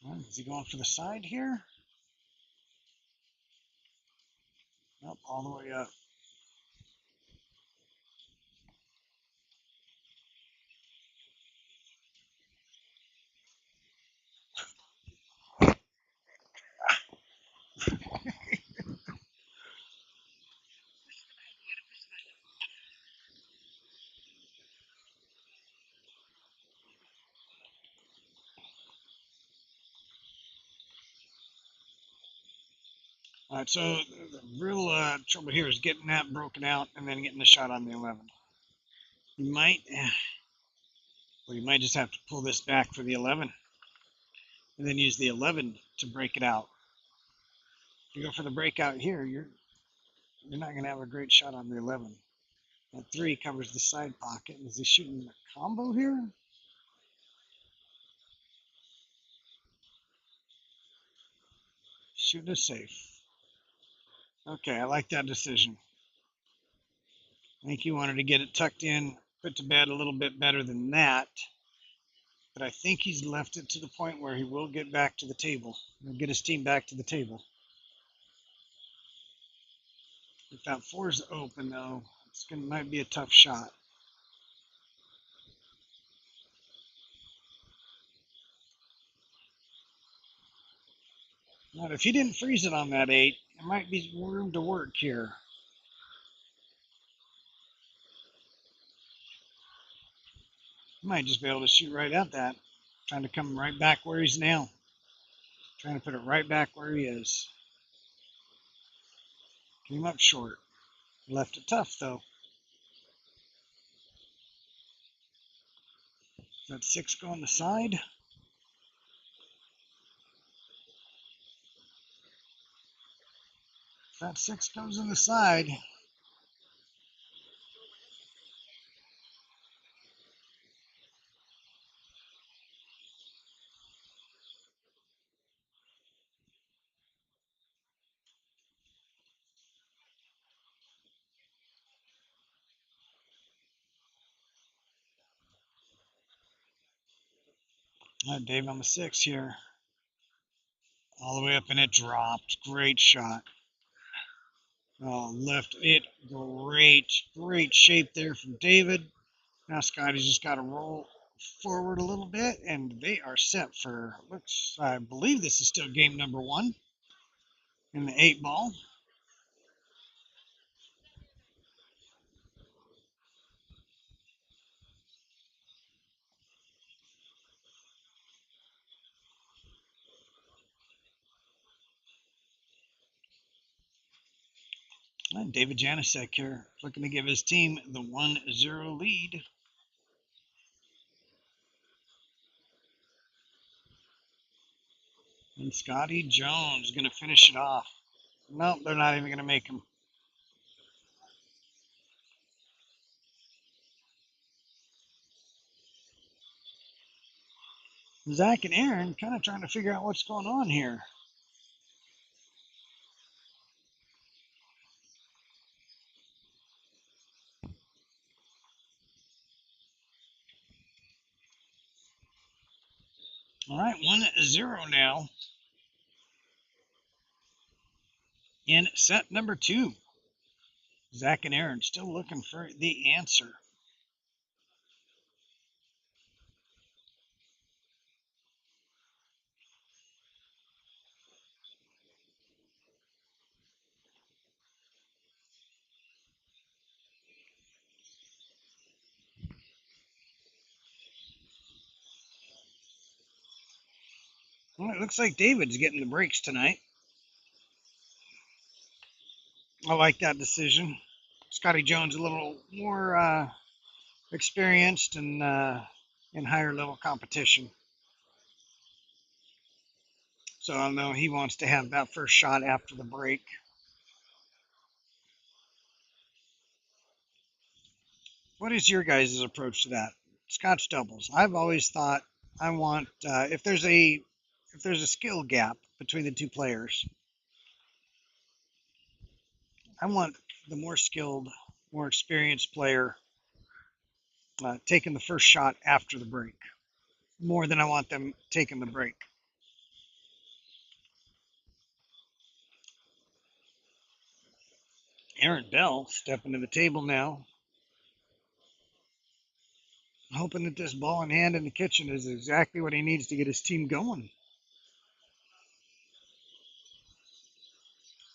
Well, is he going for the side here? Nope, all the way up. All right, so the real trouble here is getting that broken out and then getting the shot on the 11. You might, well, you might just have to pull this back for the 11 and then use the 11 to break it out. If you go for the breakout here, you're not going to have a great shot on the 11. That 3 covers the side pocket. Is he shooting a combo here? Shooting a safe. Okay, I like that decision. I think he wanted to get it tucked in, put to bed a little bit better than that. But I think he's left it to the point where he will get back to the table. He'll get his team back to the table. If that 4 is open, though, might be a tough shot. But if he didn't freeze it on that 8, there might be room to work here. He might just be able to shoot right at that. Trying to come right back where he's now. Trying to put it right back where he is. Came up short. Left it tough, though. Does that 6 go on the side? If that 6 goes on the side, Dave on the 6 here. All the way up and it dropped. Great shot. Oh, left it. Great shape there from David. Now Scotty's just got to roll forward a little bit, and they are set for, I believe this is still game number 1 in the 8-ball. And David Janecek here, looking to give his team the 1-0 lead. And Scotty Jones going to finish it off. Nope, they're not even going to make him. Zach and Aaron kind of trying to figure out what's going on here. All right, 1-0 now in set number 2. Zach and Aaron still looking for the answer. Well, it looks like David's getting the breaks tonight. I like that decision. Scotty Jones a little more experienced and in higher level competition. So I know he wants to have that first shot after the break. What is your guys' approach to that? Scotch doubles. I've always thought I want if there's a skill gap between the two players, I want the more skilled, more experienced player taking the first shot after the break, more than I want them taking the break. Aaron Bell stepping to the table now, hoping that this ball in hand in the kitchen is exactly what he needs to get his team going.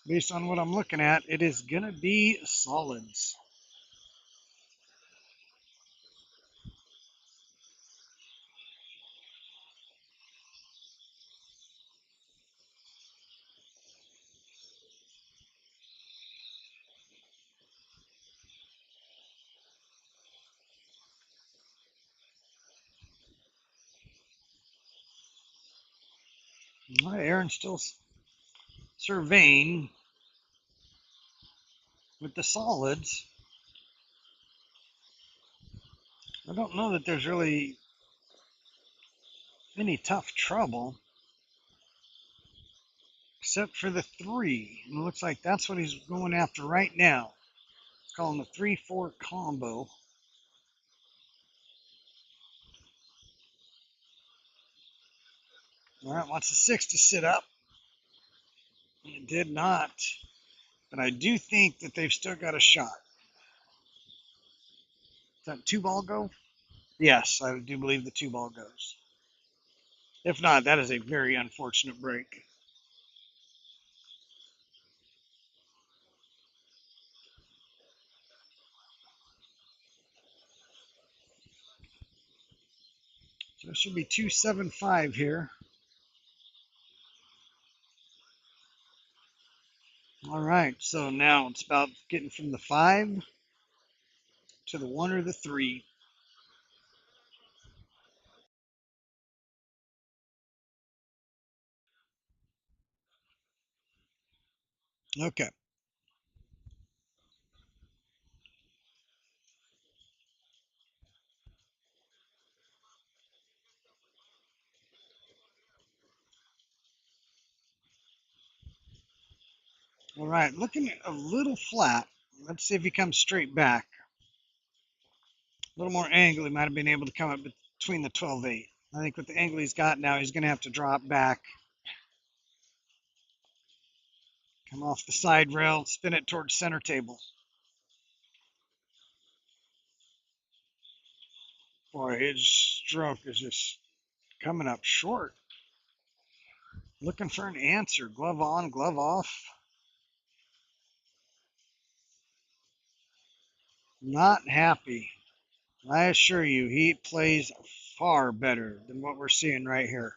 Based on what I'm looking at, it is going to be solids. All right, Aaron still surveying with the solids. I don't know that there's really any tough trouble except for the 3. And it looks like that's what he's going after right now. It's calling the 3-4 combo. All right, wants the 6 to sit up. It did not. But I do think that they've still got a shot. Does that 2-ball go? Yes, I do believe the 2-ball goes. If not, that is a very unfortunate break. So it should be 2-7-5 here. All right, so now it's about getting from the 5 to the 1 or the 3. Okay. All right, looking a little flat. Let's see if he comes straight back. A little more angle, he might have been able to come up between the 12-8. I think with the angle he's got now, he's going to have to drop back, come off the side rail, spin it towards center table. Boy, his stroke is just coming up short. Looking for an answer. Glove on, glove off. Not happy. I assure you, he plays far better than what we're seeing right here.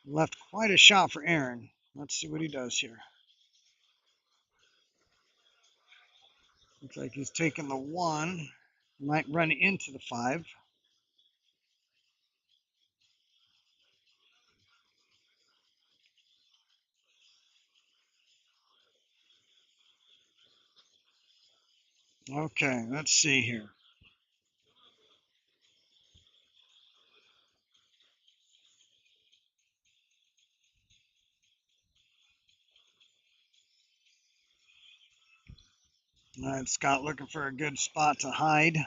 Left quite a shot for Aaron. Let's see what he does here. Looks like he's taking the 1. Might run into the 5. Okay, let's see here. All right, Scott looking for a good spot to hide. He's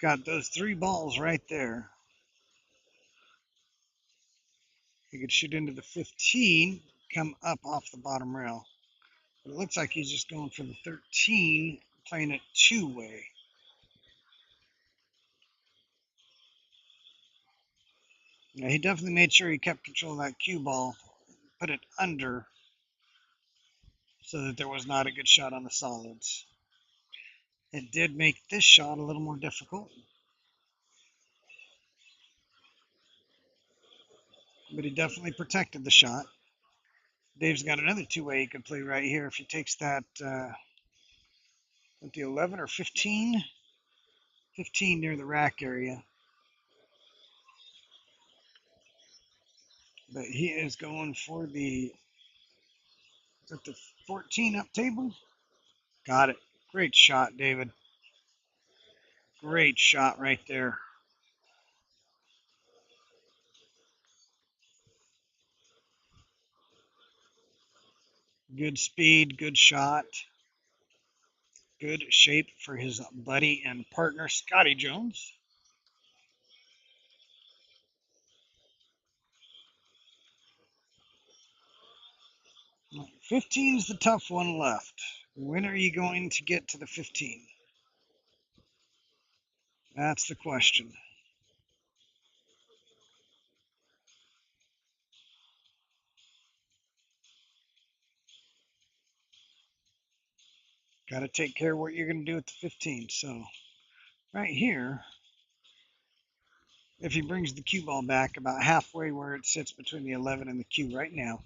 got those 3 balls right there. He could shoot into the 15, come up off the bottom rail. But it looks like he's just going for the 13, playing it 2-way. Yeah, he definitely made sure he kept control of that cue ball, put it under so that there was not a good shot on the solids. It did make this shot a little more difficult, but he definitely protected the shot. Dave's got another 2-way he could play right here if he takes that with the 11 or 15. 15 near the rack area. But he is going for the, is that the 14 up table? Got it. Great shot, David. Great shot right there. Good speed, good shot. Good shape for his buddy and partner, Scotty Jones. 15 is the tough one left. When are you going to get to the 15? That's the question. Got to take care of what you're going to do with the 15. So right here, if he brings the cue ball back about halfway where it sits between the 11 and the cue right now,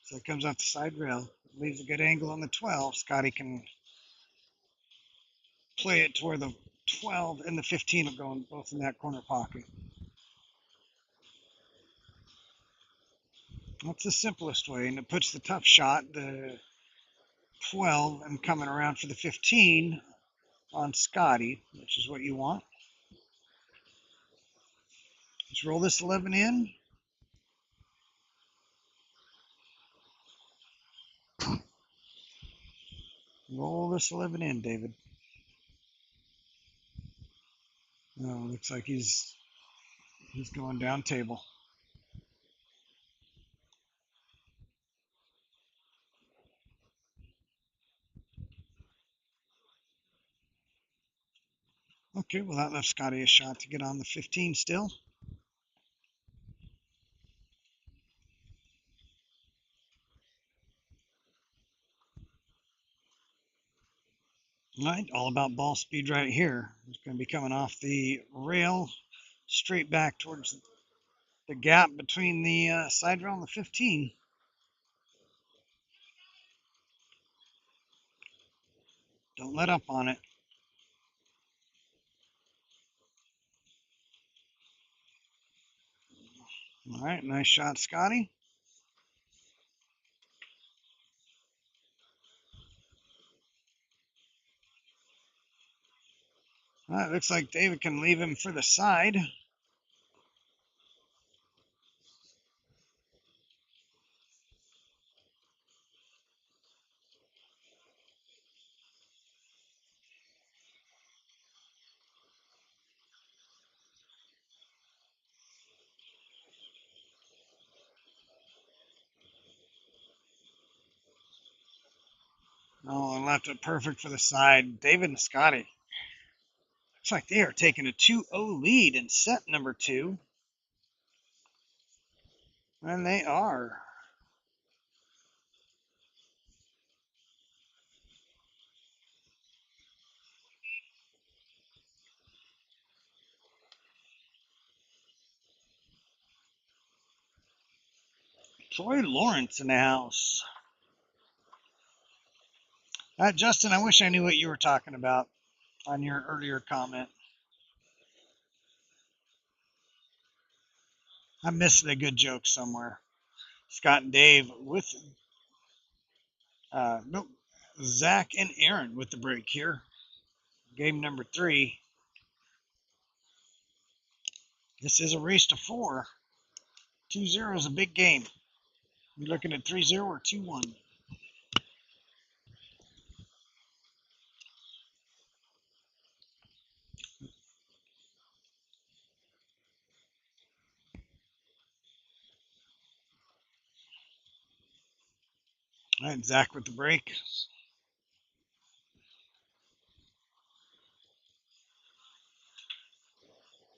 so it comes off the side rail, leaves a good angle on the 12, Scotty can play it to where the 12 and the 15 will go both in that corner pocket. That's the simplest way, and it puts the tough shot, the 12, and coming around for the 15 on Scotty, which is what you want. Let's roll this 11 in. Roll this 11 in, David. Oh, looks like he's going down table. Okay, well, that left Scotty a shot to get on the 15 still. All right, all about ball speed right here. It's going to be coming off the rail, straight back towards the gap between the side rail and the 15. Don't let up on it. All right, nice shot, Scotty. All right, looks like David can leave him for the side. Oh, and left it perfect for the side. David and Scotty. Looks like they are taking a 2-0 lead in set number 2. And they are. Troy Lawrence in the house. Justin, I wish I knew what you were talking about on your earlier comment. I'm missing a good joke somewhere. Scott and Dave with nope, Zach and Aaron with the break here. Game number 3. This is a race to 4. 2-0 is a big game. You're looking at 3-0 or 2-1. All right, Zach with the break.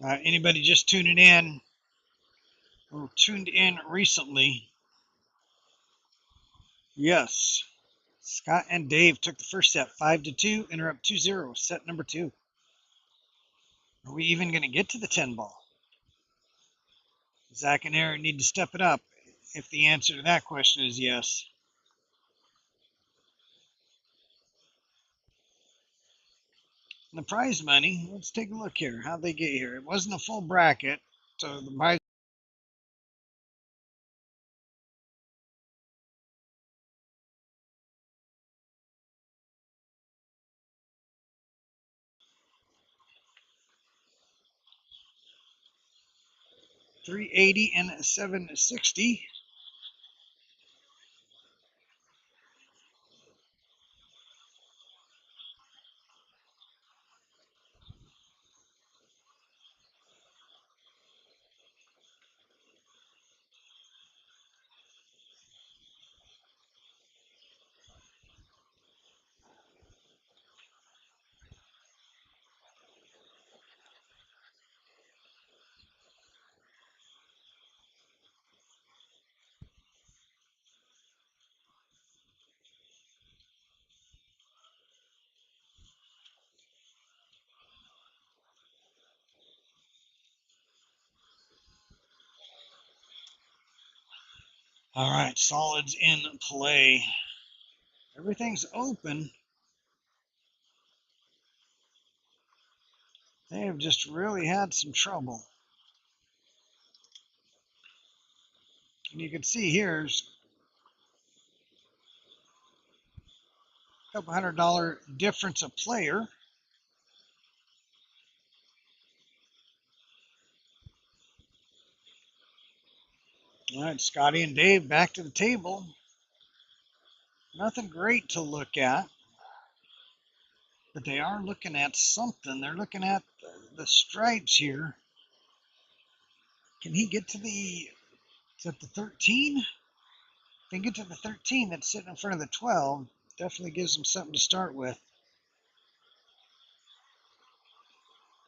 Anybody just tuning in or tuned in recently? Yes. Scott and Dave took the first set 5-2 and are up 2-0. Set number 2. Are we even going to get to the 10 ball? Zach and Aaron need to step it up if the answer to that question is yes. And the prize money, let's take a look here. How'd they get here? It wasn't a full bracket, so the prize $380 and $760. All right, solids in play. Everything's open. They have just really had some trouble. And you can see here's a couple $100 difference a player. All right, Scotty and Dave back to the table. Nothing great to look at, but they are looking at something. They're looking at the stripes here. Can he get to the, is that the 13? If he can get to the 13 that's sitting in front of the 12, definitely gives him something to start with.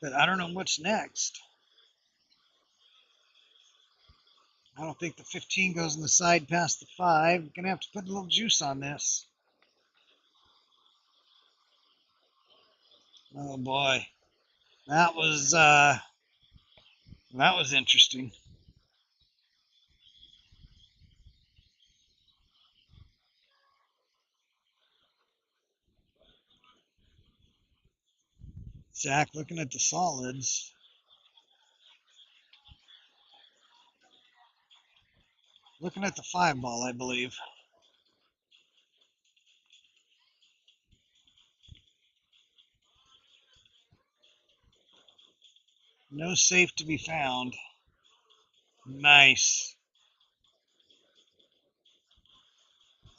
But I don't know what's next. I don't think the 15 goes on the side past the 5. Gonna have to put a little juice on this. Oh boy, that was interesting. Zach looking at the solids. Looking at the 5 ball, I believe. No safe to be found. Nice.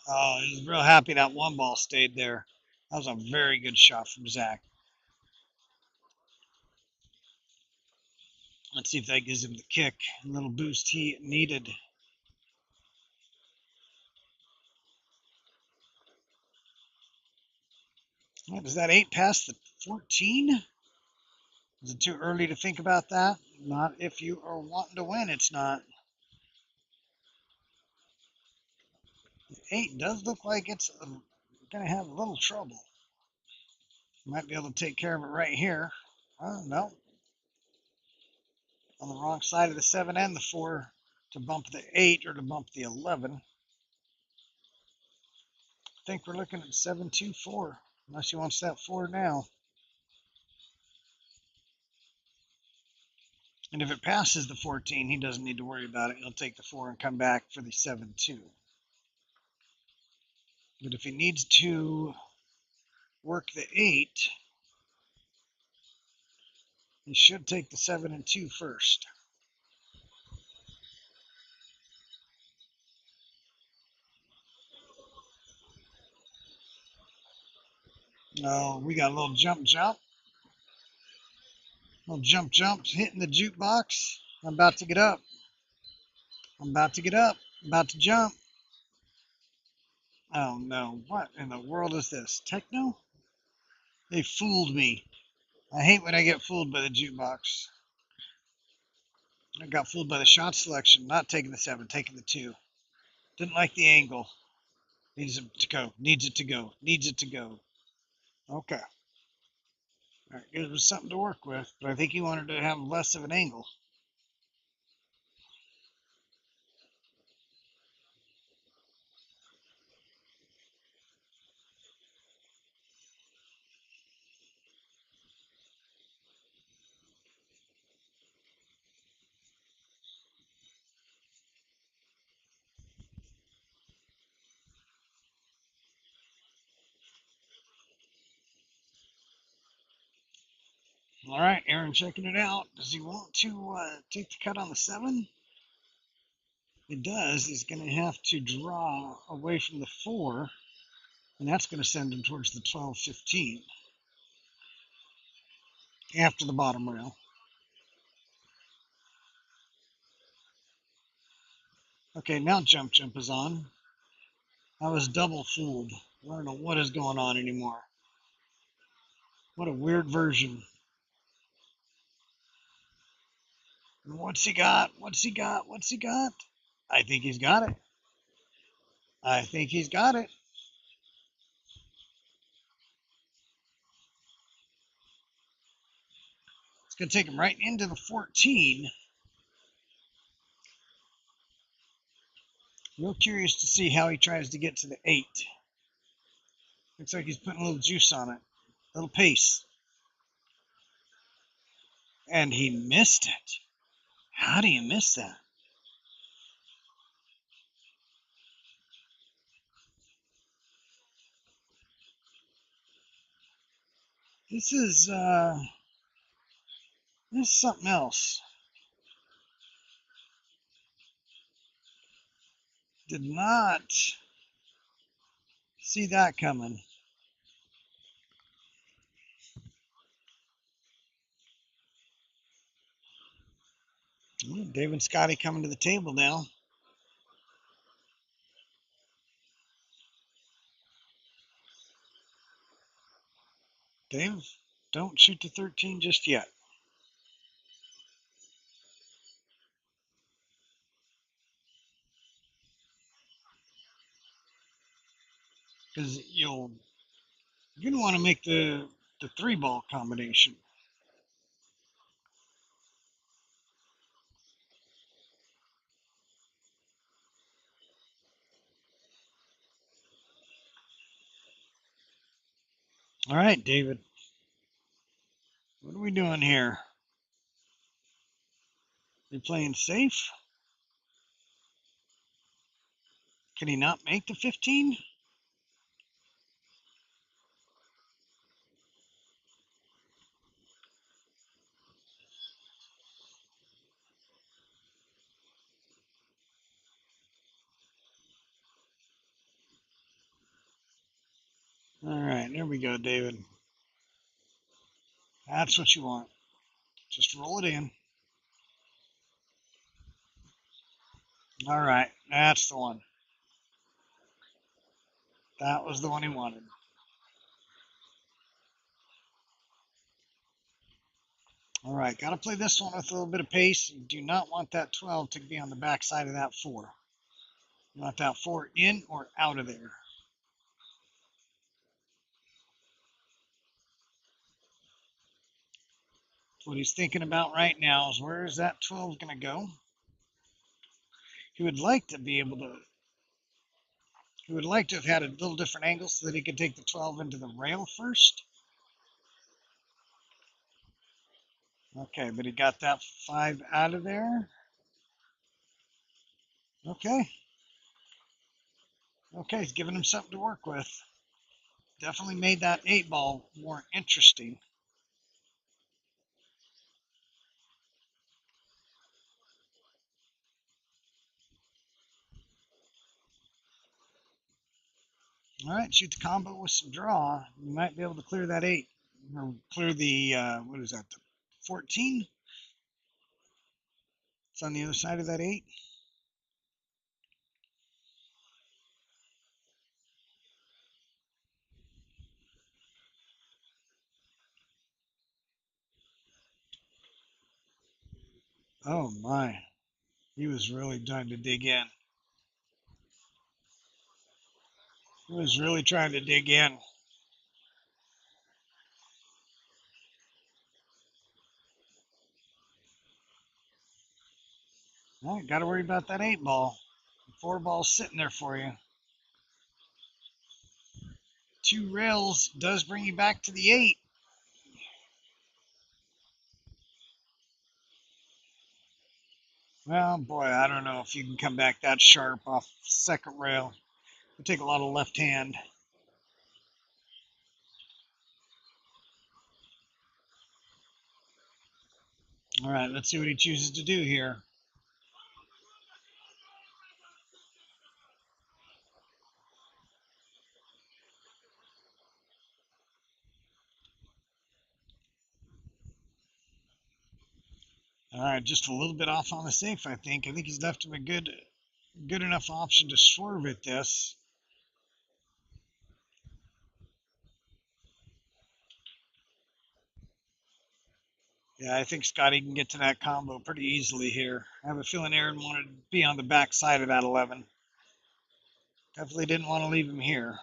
Oh, he was real happy that 1 ball stayed there. That was a very good shot from Zach. Let's see if that gives him the kick, a little boost he needed. Yeah, does that 8 pass the 14? Is it too early to think about that? Not if you are wanting to win, it's not. The 8 does look like it's going to have a little trouble. Might be able to take care of it right here. No. On the wrong side of the 7 and the 4 to bump the 8 or to bump the 11. I think we're looking at 7-2-4, unless he wants that 4 now. And if it passes the 14, he doesn't need to worry about it. He'll take the 4 and come back for the 7-2. But if he needs to work the 8, he should take the 7 and 2 first. Oh, we got a little jump. Little jump hitting the jukebox. I'm about to get up. About to jump. Oh no, what in the world is this? Techno? They fooled me. I hate when I get fooled by the jukebox. I got fooled by the shot selection, not taking the 7, taking the 2. Didn't like the angle. Needs it to go. Needs it to go. Okay. All right, gives us something to work with, but I think he wanted to have less of an angle. All right, Aaron checking it out. Does he want to take the cut on the 7? It does. He's going to have to draw away from the 4, and that's going to send him towards the 12-15 after the bottom rail. Okay, now jump is on. I was double fooled. I don't know what is going on anymore. What a weird version. What's he got? I think he's got it. It's going to take him right into the 14. Real curious to see how he tries to get to the 8. Looks like he's putting a little juice on it. A little pace. And he missed it. How do you miss that? This is something else. Did not see that coming. Dave and Scotty coming to the table now. Dave, don't shoot the 13 just yet. Because you're going to want to make the 3-ball combination. All right, David. What are we doing here? You playing safe? Can he not make the 15? All right, there we go, David. That's what you want. Just roll it in. All right, that's the one. That was the one he wanted. All right, got to play this one with a little bit of pace. You do not want that 12 to be on the back side of that 4. You want that 4 in or out of there. What he's thinking about right now is where is that 12 going to go? He would like to be able to, he would like to have had a little different angle so that he could take the 12 into the rail first. Okay, but he got that 5 out of there. Okay. Okay, he's giving him something to work with. Definitely made that 8 ball more interesting. All right, shoot the combo with some draw. You might be able to clear that 8. Or clear the, what is that, the 14? It's on the other side of that 8. Oh my, he was really trying to dig in. He was really trying to dig in. All right, got to worry about that 8 ball. 4 ball's sitting there for you. 2 rails does bring you back to the 8. Well, boy, I don't know if you can come back that sharp off second rail. It'll take a lot of left hand. All right, let's see what he chooses to do here. All right, just a little bit off on the safe, I think. I think he's left him a good enough option to swerve at this. Yeah, I think Scotty can get to that combo pretty easily here. I have a feeling Aaron wanted to be on the back side of that 11. Definitely didn't want to leave him here.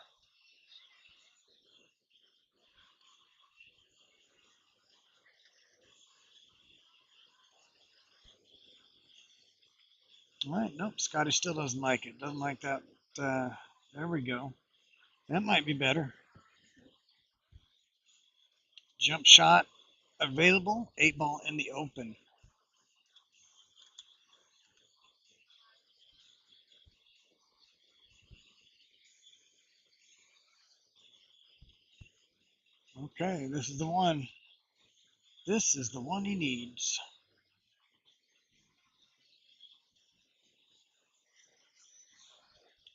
All right, nope, Scotty still doesn't like it. Doesn't like that. There we go. That might be better. Jump shot available. 8 ball in the open. Okay, this is the one. This is the one he needs.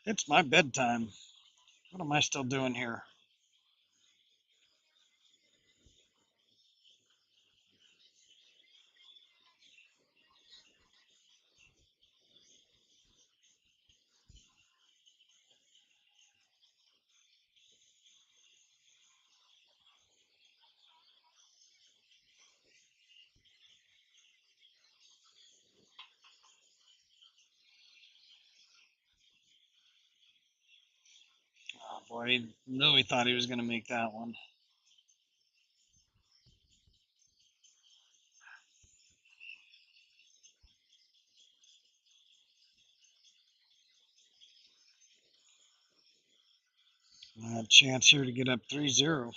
It's my bedtime. What am I still doing here? Oh boy, he really thought he was going to make that one. A chance here to get up 3-0.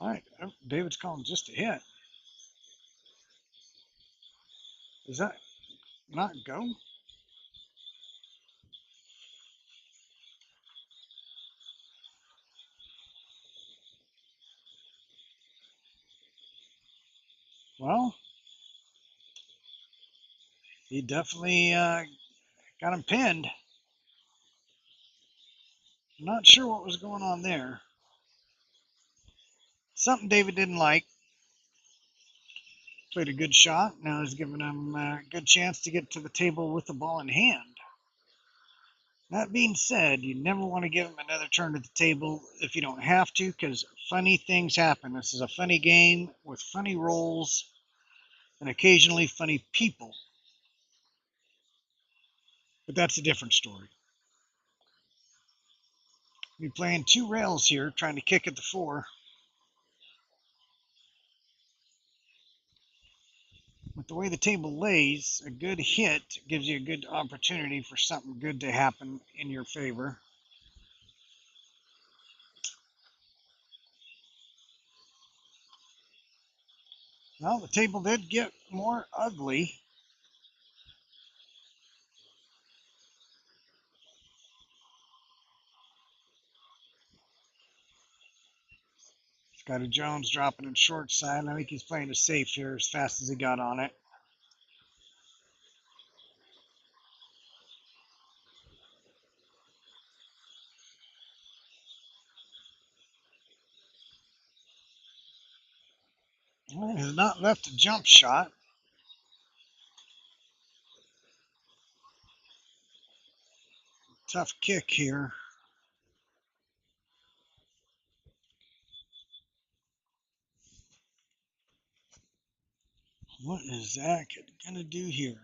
All right, David's calling just a hit. Is that not go? Well, he definitely got him pinned. Not sure what was going on there. Something David didn't like. Played a good shot. Now he's giving him a good chance to get to the table with the ball in hand. That being said, you never want to give him another turn at the table if you don't have to, because funny things happen. This is a funny game with funny rolls and occasionally funny people. But that's a different story. We're playing 2 rails here, trying to kick at the 4. With the way the table lays, a good hit gives you a good opportunity for something good to happen in your favor. Well, the table did get more ugly. Scotty Jones dropping in short side. I think he's playing it safe here as fast as he got on it. Well, has not left a jump shot. Tough kick here. What is that kid gonna do here?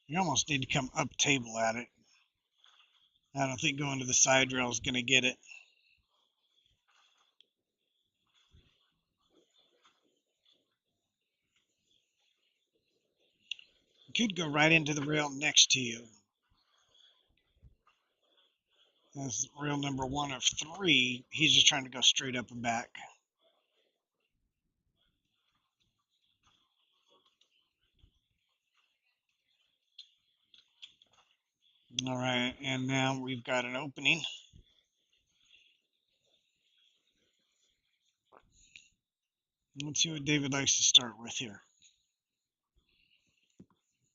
You almost need to come up table at it. I don't think going to the side rail is gonna get it. You could go right into the rail next to you. That's rail number 1 of 3. He's just trying to go straight up and back. All right, and now we've got an opening. Let's see what David likes to start with here.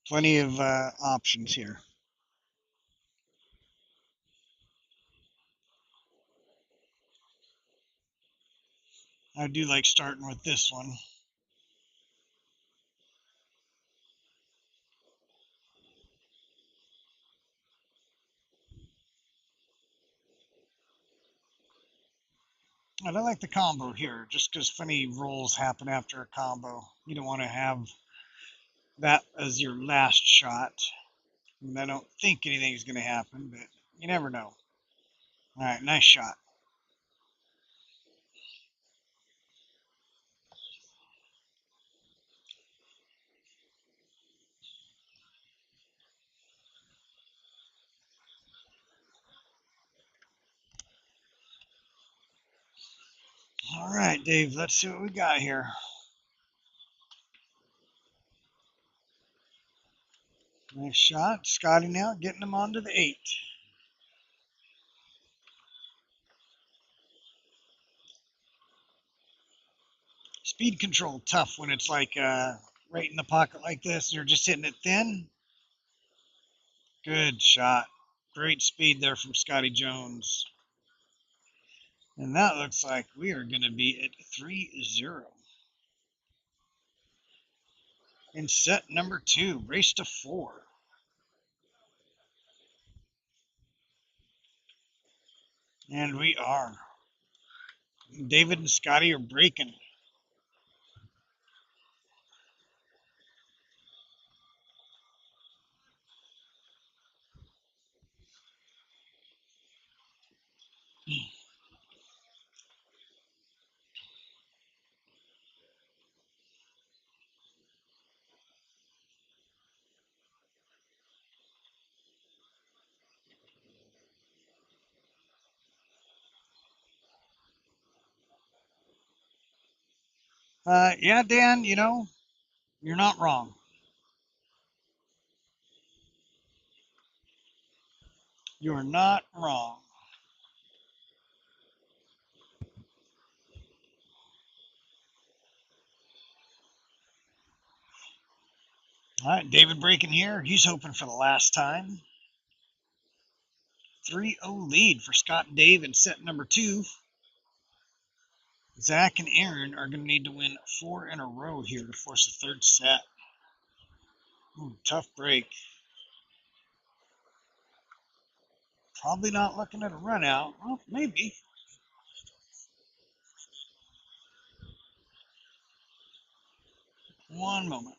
Plenty of options here. I do like starting with this one. And I like the combo here, just because funny rolls happen after a combo. You don't want to have that as your last shot. And I don't think anything's going to happen, but you never know. All right, nice shot. All right, Dave, let's see what we got here. Nice shot. Scotty now getting him onto the 8. Speed control tough when it's like right in the pocket like this. You're just hitting it thin. Good shot. Great speed there from Scotty Jones. And that looks like we are going to be at 3-0. In set number 2, race to 4. And we are. David and Scotty are breaking. Yeah, Dan, you know, you're not wrong. You're not wrong. All right, David breaking here. He's hoping for the last time. 3-0 lead for Scott and Dave in set number 2. Zach and Aaron are going to need to win 4 in a row here to force a third set. Ooh, tough break. Probably not looking at a run out. Well, maybe. One moment.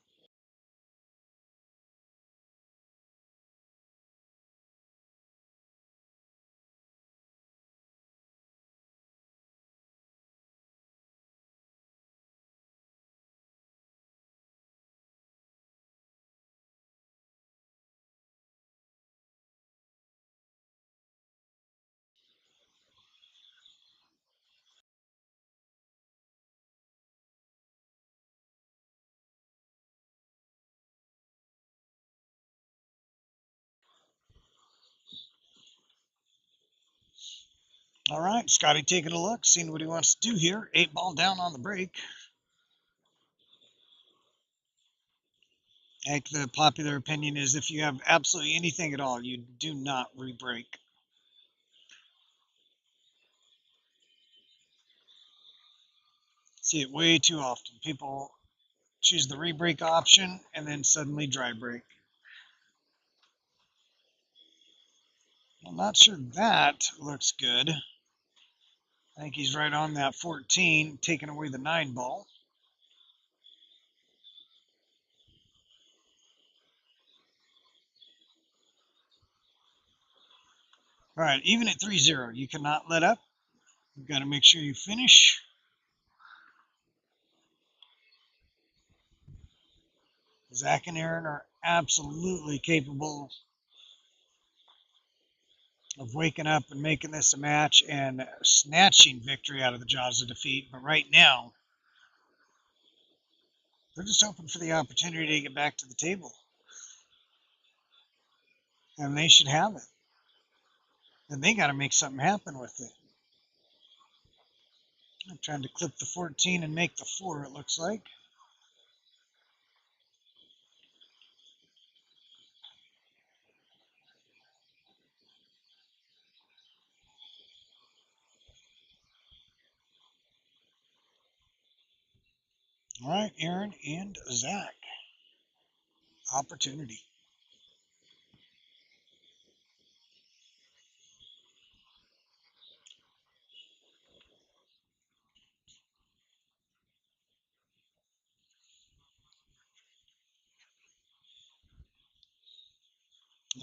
All right, Scotty taking a look, seeing what he wants to do here. 8-ball down on the break. I think the popular opinion is if you have absolutely anything at all, you do not re-break. See it way too often. People choose the re-break option and then suddenly dry break. I'm not sure that looks good. I think he's right on that 14, taking away the 9-ball. All right, even at 3-0, you cannot let up. You've got to make sure you finish. Zach and Aaron are absolutely capable of waking up and making this a match and snatching victory out of the jaws of defeat. But right now, they're just hoping for the opportunity to get back to the table. And they should have it. And they got to make something happen with it. I'm trying to clip the 14 and make the 4, it looks like. All right, Aaron and Zach. Opportunity.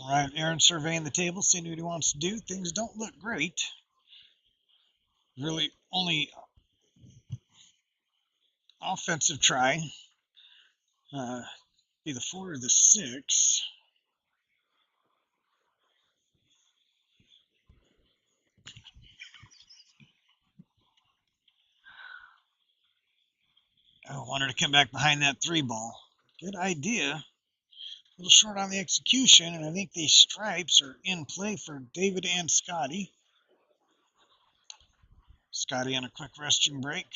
All right, Aaron surveying the table, seeing what he wants to do. Things don't look great. Really only offensive try. Be the 4 or the 6. I want her to come back behind that 3-ball. Good idea. A little short on the execution, and I think these stripes are in play for David and Scotty. Scotty on a quick restroom break.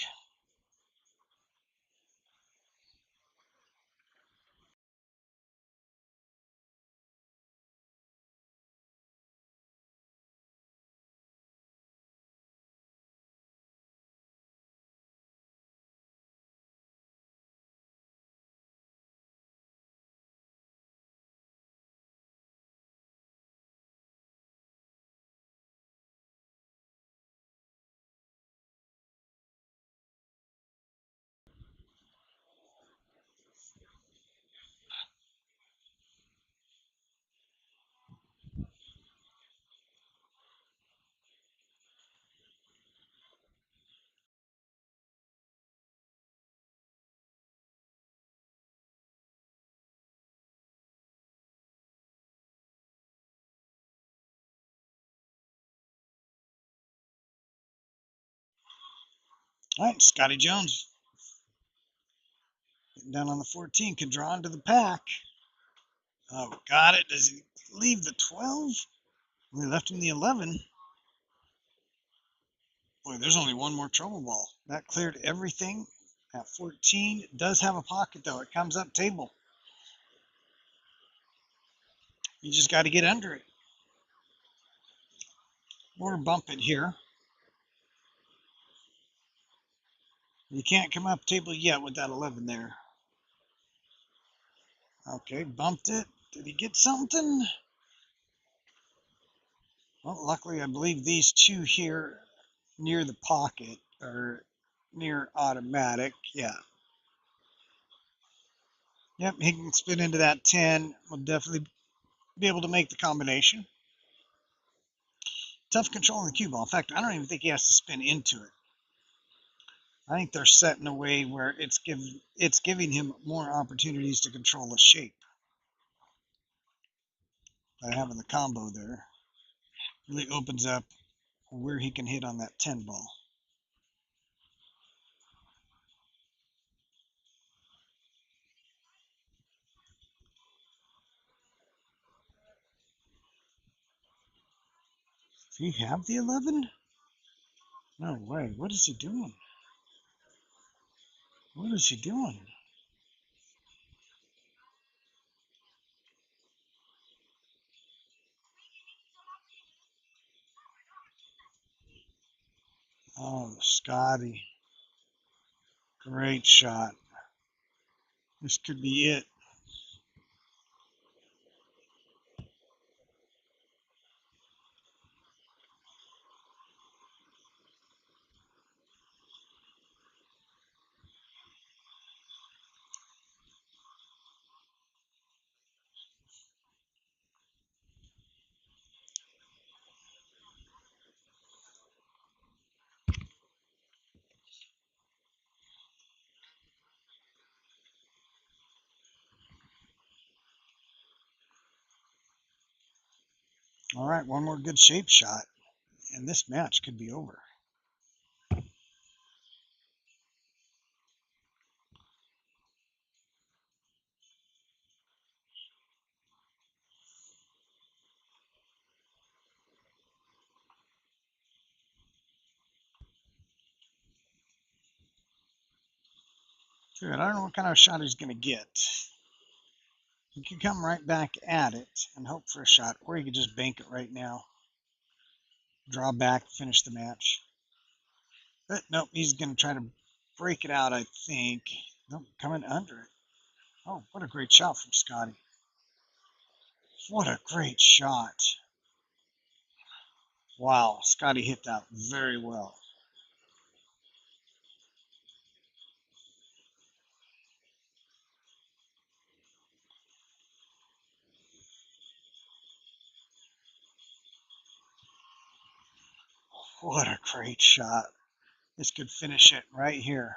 All right, Scotty Jones. Getting down on the 14, can draw into the pack. Oh, got it. Does he leave the 12? We left him the 11. Boy, there's only one more trouble ball. That cleared everything. At 14, it does have a pocket, though. It comes up table. You just got to get under it. Or bump it here. You can't come up table yet with that 11 there. Okay, bumped it. Did he get something? Well, luckily, I believe these two here near the pocket are near automatic. Yeah. Yep, he can spin into that 10. We'll definitely be able to make the combination. Tough controlling the cue ball. In fact, I don't even think he has to spin into it. I think they're set in a way where it's giving him more opportunities to control the shape by having the combo there. Really opens up where he can hit on that 10 ball. Does he have the 11? No way. What is he doing? What is he doing? Oh, Scotty. Great shot. This could be it. All right, one more good shape shot, and this match could be over. Good. I don't know what kind of shot he's going to get. He could come right back at it and hope for a shot, or he could just bank it right now. Draw back, finish the match. But nope, he's going to try to break it out, I think. Nope, coming under it. Oh, what a great shot from Scotty. What a great shot. Wow, Scotty hit that very well. What a great shot. This could finish it right here.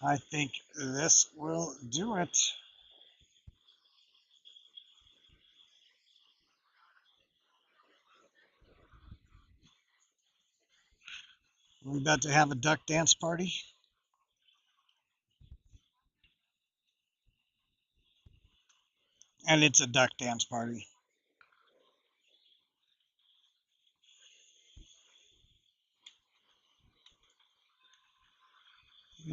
I think this will do it. We're about to have a duck dance party. And it's a duck dance party.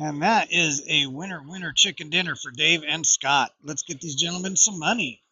And that is a winner chicken dinner for Dave and Scott. Let's get these gentlemen some money.